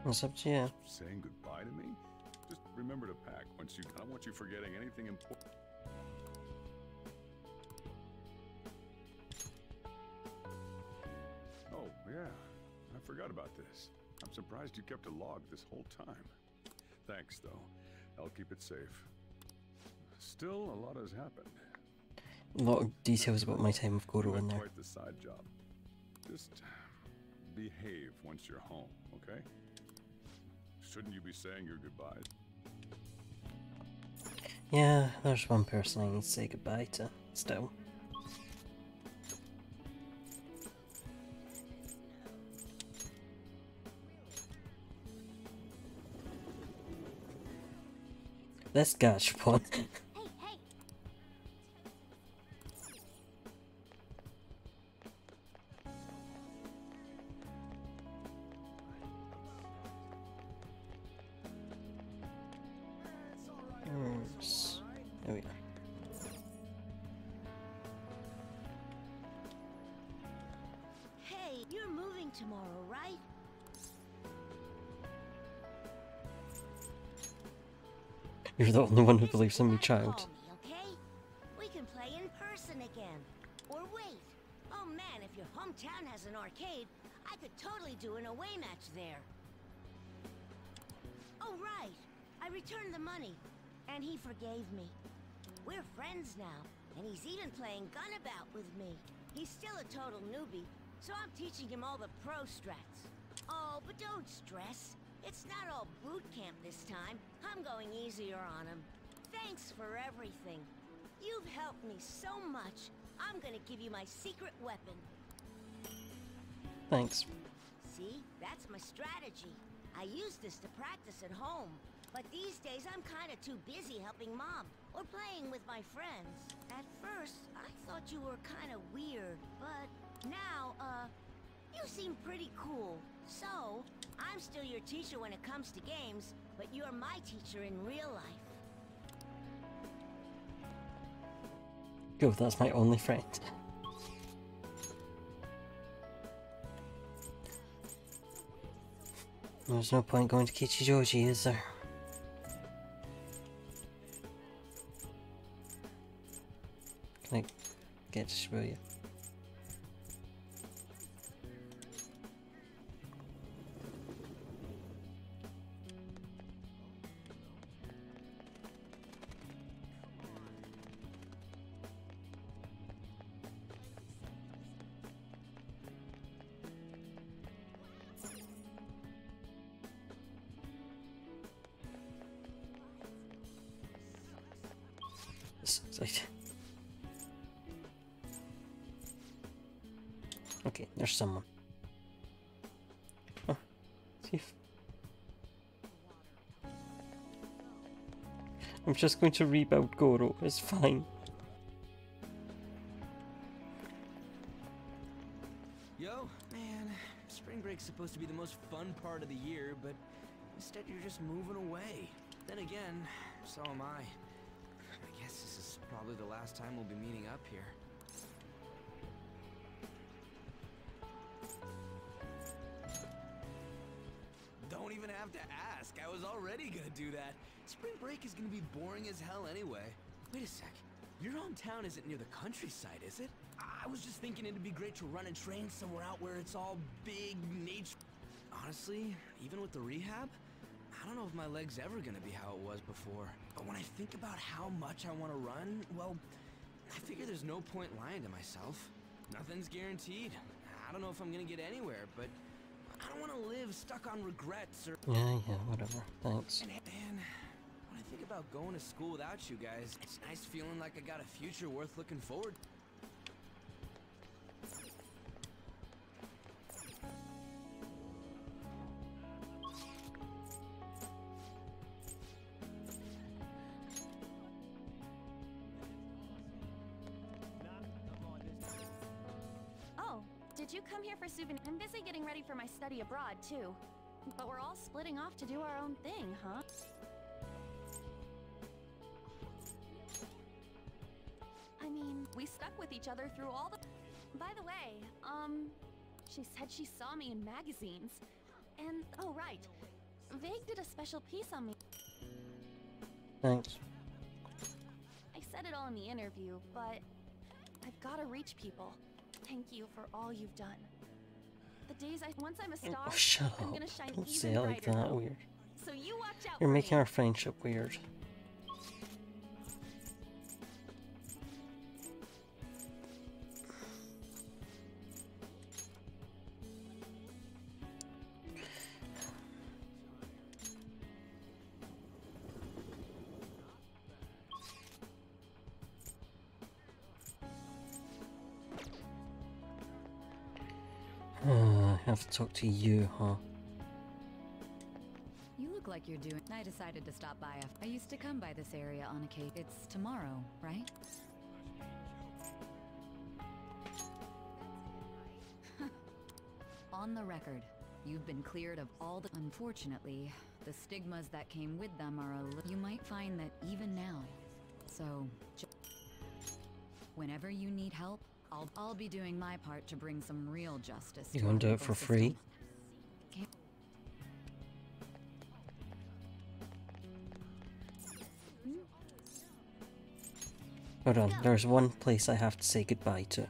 It's up to you. Saying goodbye to me? Just remember to pack once you... I don't want you forgetting anything important. Oh, yeah. I forgot about this. I'm surprised you kept a log this whole time. Thanks, though. I'll keep it safe. Still, a lot has happened. A lot of details about my time with Goro in there. Quite the side job. Just behave once you're home, okay? Shouldn't you be saying your goodbyes? Yeah, there's one person I need to say goodbye to, still. This Gashpon. There we are. Hey, you're moving tomorrow, right? You're the only one who believes in me, child. Call me, okay? We can play in person again. Or wait. Oh man, if your hometown has an arcade, I could totally do an away match there. Oh right. I returned the money. And he forgave me. We're friends now. And he's even playing Gunabout with me. He's still a total newbie, so I'm teaching him all the pro strats. Oh, but don't stress. It's not all boot camp this time. I'm going easier on him. Thanks for everything. You've helped me so much. I'm gonna give you my secret weapon. Thanks. See? That's my strategy. I use this to practice at home. But these days I'm kinda too busy helping Mom or playing with my friends. At first, I thought you were kinda weird, but now, you seem pretty cool. So, I'm still your teacher when it comes to games, but you're my teacher in real life. Go, that's my only friend. There's no point going to Kichijoji, is there? Can I get to Shibuya? Okay, there's someone. Oh, see if... I'm just going to rebuild Goro, it's fine. Yo, man, spring break's supposed to be the most fun part of the year, but instead you're just moving away. Then again, so am I. I guess this is probably the last time we'll be meeting up here. Don't even have to ask. I was already gonna do that. Spring break is gonna be boring as hell anyway. Wait a sec. Your hometown isn't near the countryside, is it? I was just thinking it'd be great to run and train somewhere out where it's all big nature. Honestly, even with the rehab, I don't know if my leg's ever gonna be how it was before. But when I think about how much I want to run, well, I figure there's no point lying to myself. Nothing's guaranteed. I don't know if I'm gonna get anywhere, but I don't want to live stuck on regrets or... Yeah, whatever. Thanks. And man, when I think about going to school without you guys, it's nice feeling like I got a future worth looking forward to. Did you come here for souvenir? I'm busy getting ready for my study abroad, too. But we're all splitting off to do our own thing, huh? I mean, we stuck with each other through all the... By the way, she said she saw me in magazines. And, oh right, Vague did a special piece on me. Thanks. I said it all in the interview, but I've got to reach people. Thank you for all you've done. The days once I'm a star, Oh, shut I'm up. gonna shine Don't even say it like brighter. that, weird. So you watch out You're for making me. our friendship weird. have to talk to you, huh? You look like you're doing. I decided to stop by. I used to come by this area on occasion. It's tomorrow, right? On the record, you've been cleared of all the. Unfortunately, the stigmas that came with them are a little. You might find that even now. So, whenever you need help, I'll be doing my part to bring some real justice. You to gonna our do it legal for system. free? Hold on, there's one place I have to say goodbye to.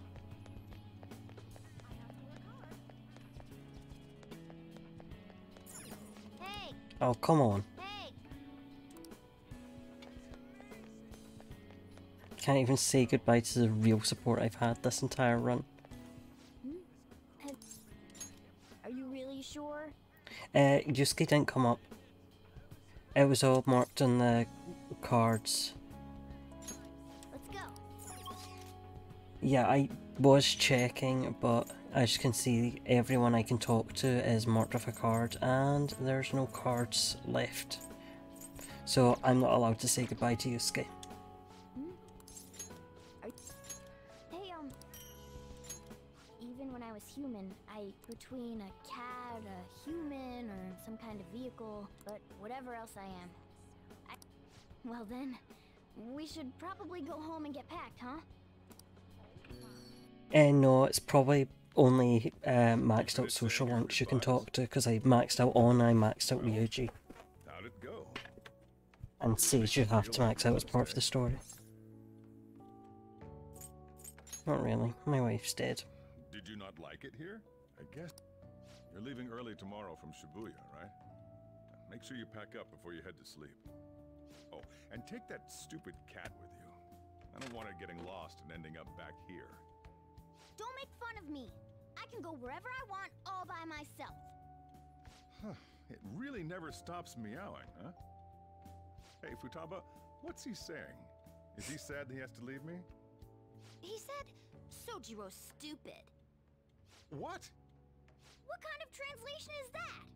Hey! Oh, come on. Hey! Can't even say goodbye to the real support I've had this entire run. Are you really sure? Yusuke didn't come up. It was all marked on the cards. Let's go. Yeah, I was checking, but as you can see, everyone I can talk to is marked with a card, and there's no cards left. So I'm not allowed to say goodbye to Yusuke. Hey, even when I was human, between a cat, a human, or some kind of vehicle, but whatever else I am. Well then, we should probably go home and get packed, huh? No, it's probably only maxed out social lunch you can talk to, because I maxed out On, I maxed out Ryuji. How'd it go? And Sage you have to max out as part of the story. Not really, my wife's dead. Did you not like it here? I guess you're leaving early tomorrow from Shibuya, right? Make sure you pack up before you head to sleep. Oh, and take that stupid cat with you. I don't want it getting lost and ending up back here. Don't make fun of me. I can go wherever I want all by myself. It really never stops meowing, huh? Hey, Futaba, what's he saying? Is he sad that he has to leave me? He said, Sojiro's stupid. What? What kind of translation is that?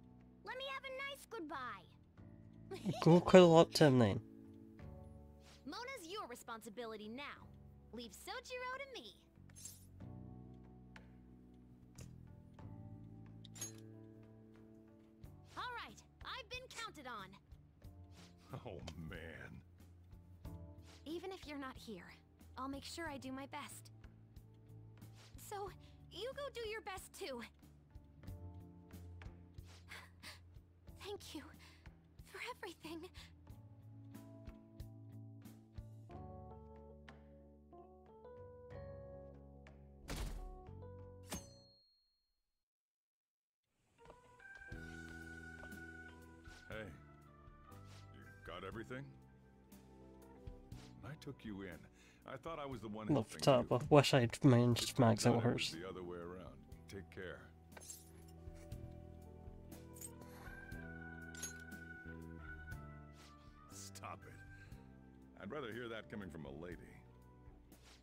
Let me have a nice goodbye. Go cuddle up to him then. Mona's your responsibility now. Leave Sojiro to me. All right, I've been counted on. Oh, man. Even if you're not here, I'll make sure I do my best. So, you go do your best too. Thank you for everything. Hey, you got everything? I took you in. I thought I was the one Love helping you. Futaba. Wish I'd managed to max out But it was hers. the other way around. Take care. Stop it. I'd rather hear that coming from a lady.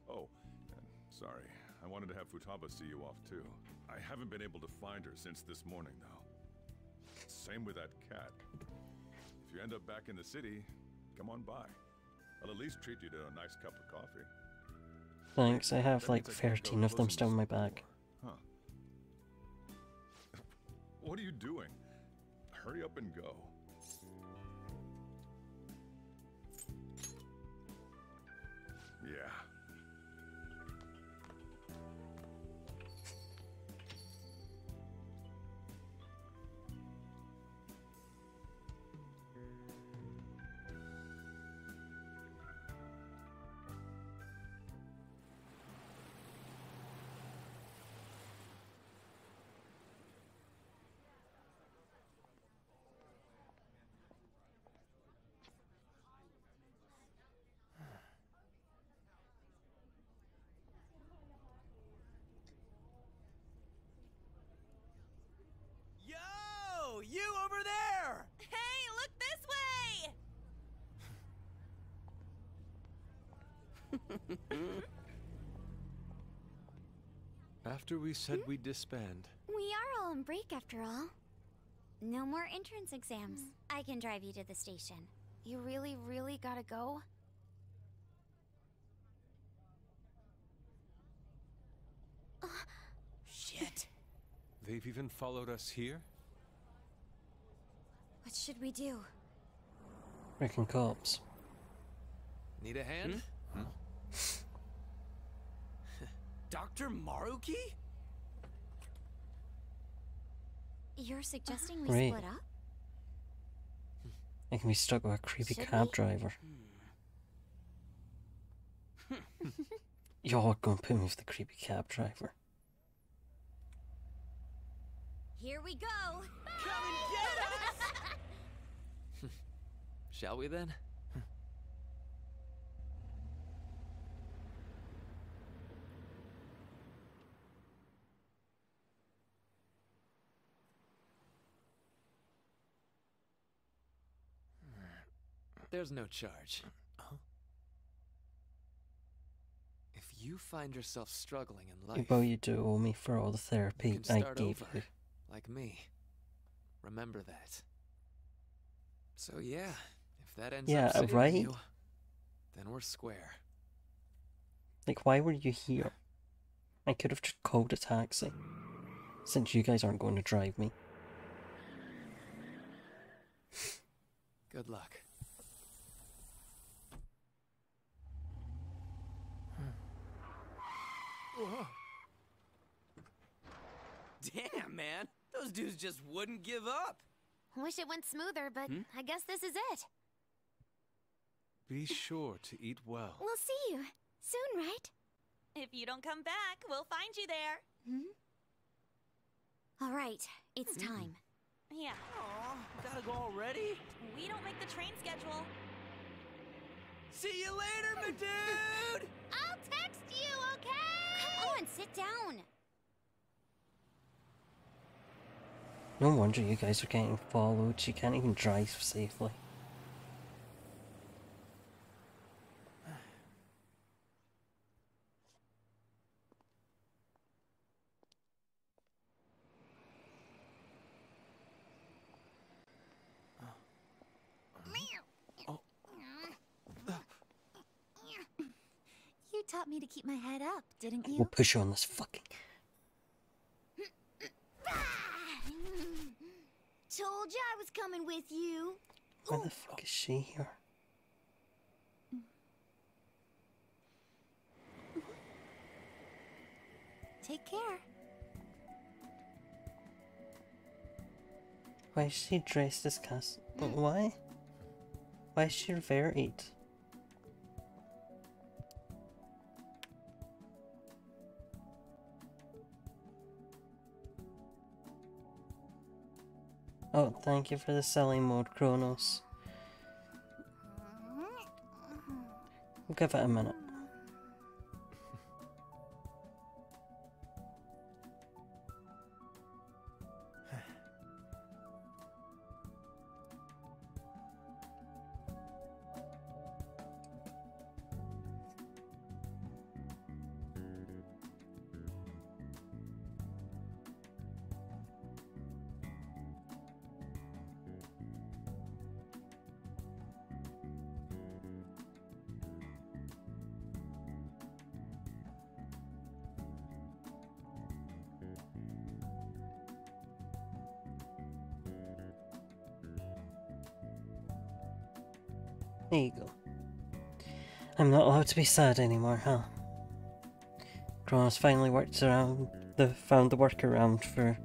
Oh, sorry. I wanted to have Futaba see you off too. I haven't been able to find her since this morning, though. Same with that cat. If you end up back in the city, come on by. I'll at least treat you to a nice cup of coffee. Thanks, I have like 13 of them still in my bag. Huh. What are you doing? Hurry up and go. Yeah. Yo! You over there! Hey, look this way! After we said we'd disband, We are fall on break after all. No more entrance exams. I can drive you to the station. You really gotta go? Shit. They've even followed us here? What should we do? Freaking cops. Need a hand? Dr. Maruki? You're suggesting we Right. split up? I can be stuck with a creepy Should cab we? driver. You're gonna put me with the creepy cab driver. Here we go! Come and get us! Shall we then? There's no charge. If you find yourself struggling in life, Well, you do owe me for all the you therapy can I start gave over, you. like me. Remember that. So yeah, if that ends Yeah, up saving right? you, then we're square. Like, why were you here? I could have just called a taxi. Since you guys aren't going to drive me. Good luck. Whoa. Damn, man. Those dudes just wouldn't give up. Wish it went smoother, but I guess this is it. Be sure to eat well. We'll see you soon, right? If you don't come back, we'll find you there. All right, it's time. Yeah. Aw, gotta go already? We don't make the train schedule. See you later, my dude! I'll text you, okay? Come on, sit down. No wonder you guys are getting followed. She can't even drive safely. You taught me to keep my head up, didn't you? We'll push you on this fucking... Told you I was coming with you. Why the fuck is she here? Take care. Why is she dressed as Cass? Why? Why is she varied? Oh, thank you for the selling mode, Kronos. We'll give it a minute. There you go. I'm not allowed to be sad anymore, huh? Kronos finally found the workaround for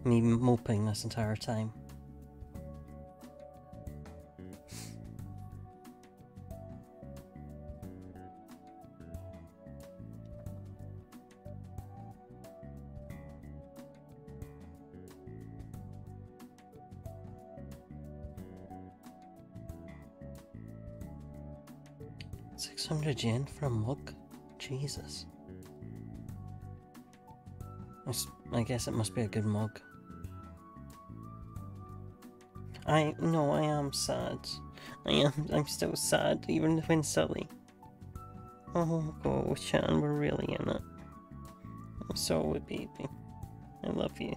me moping this entire time. $600 for a mug? Jesus. I guess it must be a good mug. No, I am sad. I'm still sad, even when silly. Oh gosh, Shan, we're really in it. I'm sorry, baby. I love you.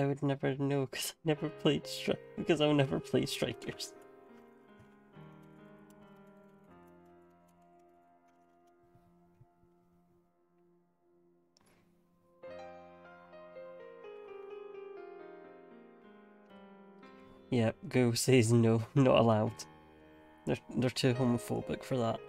I would never know because I never played because I'll never play Strikers. Yeah, Go says no, not allowed. They're too homophobic for that.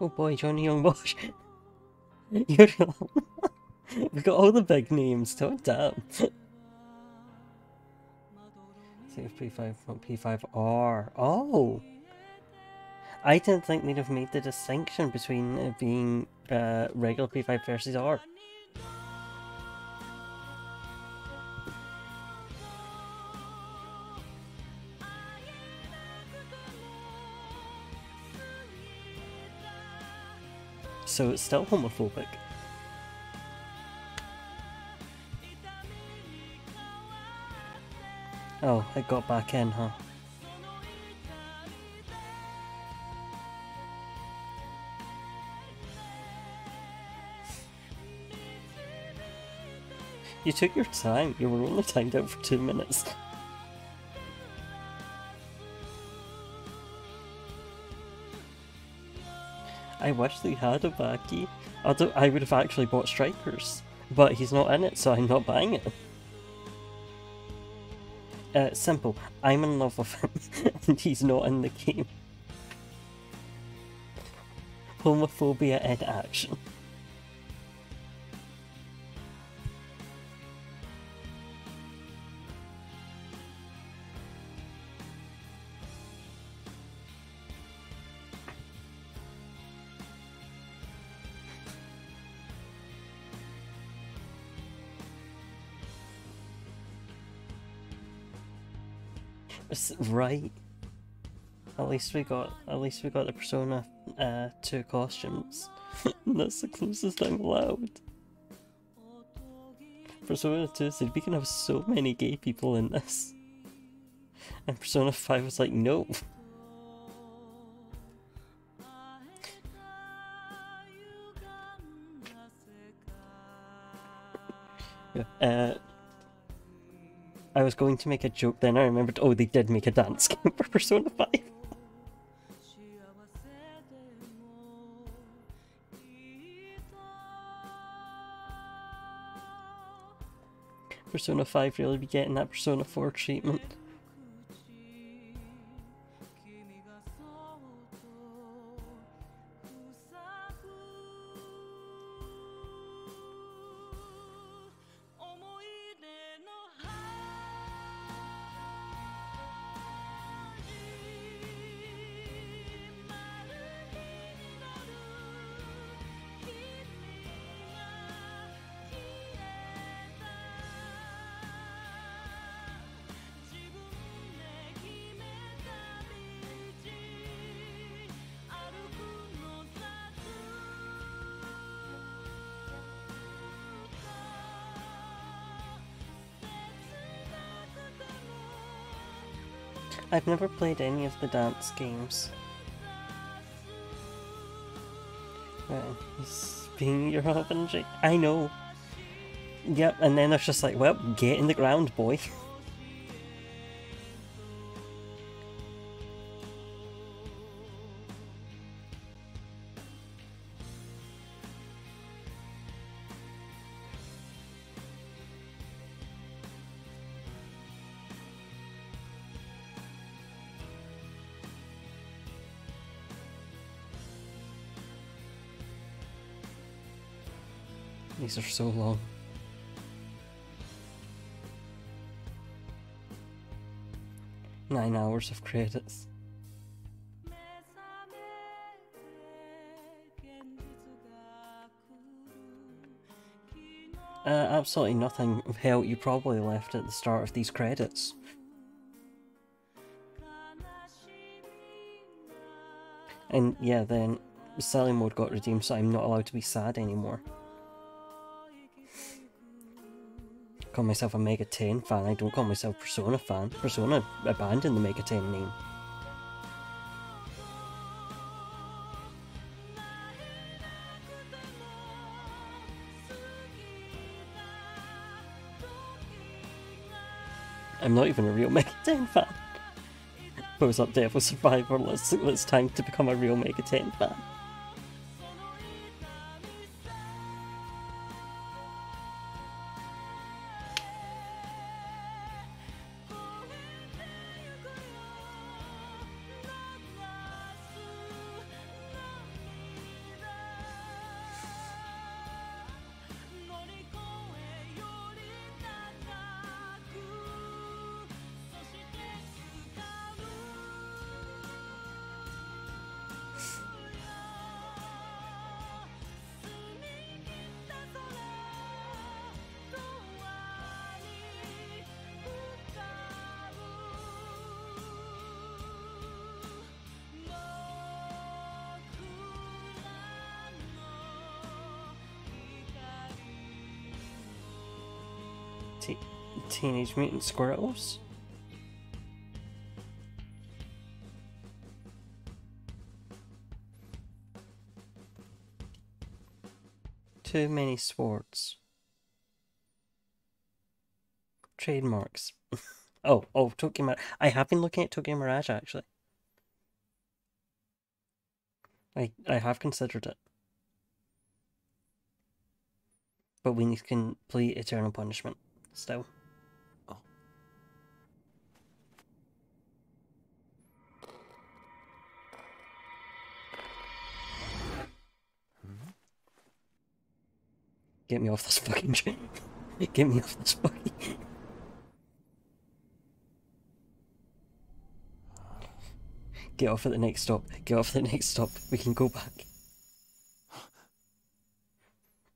Oh boy, Johnny Young Bosch. You're we got all the big names, god damn. Save P5, not P5R. Oh! I didn't think they'd have made the distinction between it being regular P5 versus R. So it's still homophobic. Oh, it got back in, huh? You took your time. You were only timed out for 2 minutes. I wish they had a Baki. Although I would have actually bought Strikers. But he's not in it, so I'm not buying it. Simple. I'm in love with him, and he's not in the game. Homophobia in action. Right. At least we got the Persona 2 costumes. That's the closest I'm allowed. Persona 2 said we can have so many gay people in this. And Persona 5 was like, no. Yeah, I was going to make a joke, then I remembered, oh, they did make a dance game for Persona 5. Persona 5 really be getting that Persona 4 treatment. I've never played any of the dance games. He's being your husband. I know. Yep, and then it's just like, well, get in the ground, boy. These are so long. 9 hours of credits. Absolutely nothing. Hell, you probably left at the start of these credits. And yeah, then selling mode got redeemed, so I'm not allowed to be sad anymore. Call myself a Mega 10 fan, I don't call myself Persona fan. Persona abandoned the Mega 10 name. I'm not even a real Mega 10 fan. If I was up Devil Survivor, it's time to become a real Mega 10 fan. Teenage Mutant Squirrels? Too many swords. Trademarks. oh, Tokyo Mirage. I have been looking at Tokyo Mirage, actually. I have considered it. But we need to complete Eternal Punishment still. Oh. Get me off this fucking train. Get me off this fucking... Get off at the next stop. Get off at the next stop. We can go back.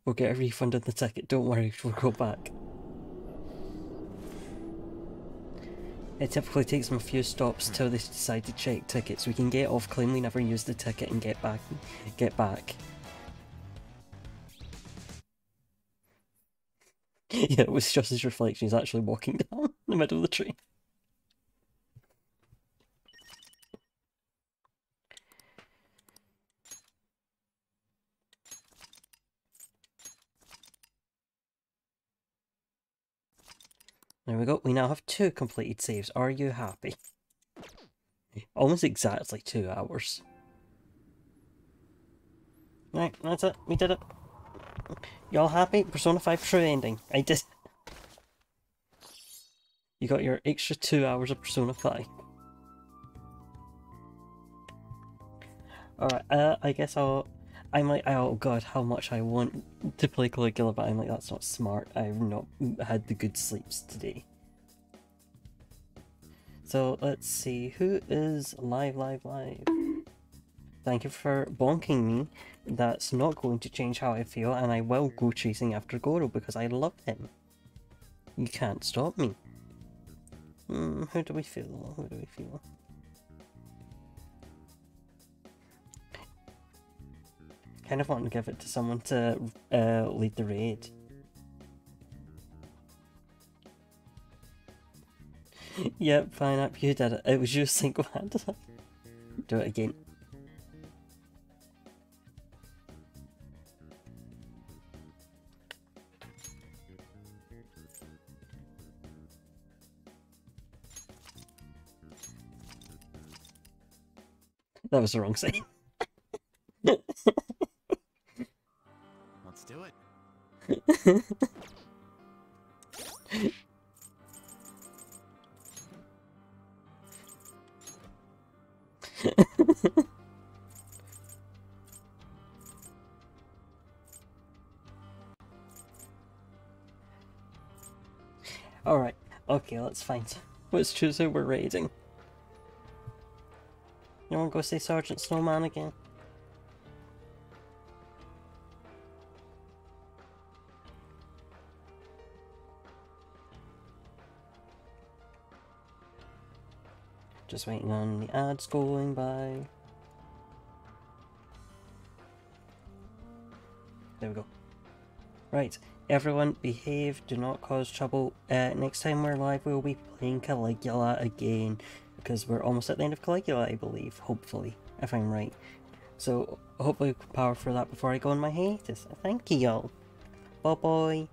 We'll get a refund on the ticket. Don't worry, we'll go back. It typically takes them a few stops till they decide to check tickets. We can get off, claim we never used the ticket, and get back. Yeah, it was just his reflection. He's actually walking down the middle of the train. There we go. We now have 2 completed saves. Are you happy? Almost exactly 2 hours. Right, that's it. We did it. Y'all happy? Persona 5 true ending. I did. You got your extra 2 hours of Persona 5. Alright, I guess I'm like, oh god, how much I want to play Caligula, but I'm like, that's not smart. I've not had the good sleeps today. So, let's see, who is live? Thank you for bonking me. That's not going to change how I feel, and I will go chasing after Goro because I love him. You can't stop me. Who do we feel? Kind of want to give it to someone to lead the raid. Yep, fine up, you did it. It was you single-handedly. Do it again. That was the wrong side. Let's do it. Alright, okay, let's find. Let's choose who we're raiding. don't want to go see Sergeant Snowman again. Just waiting on the ads going by. There we go. Right, everyone behave, do not cause trouble. Next time we're live we'll be playing Caligula again, because we're almost at the end of Caligula, I believe, hopefully, if I'm right. So hopefully we can power for that before I go on my hiatus. Thank you all. Bye bye.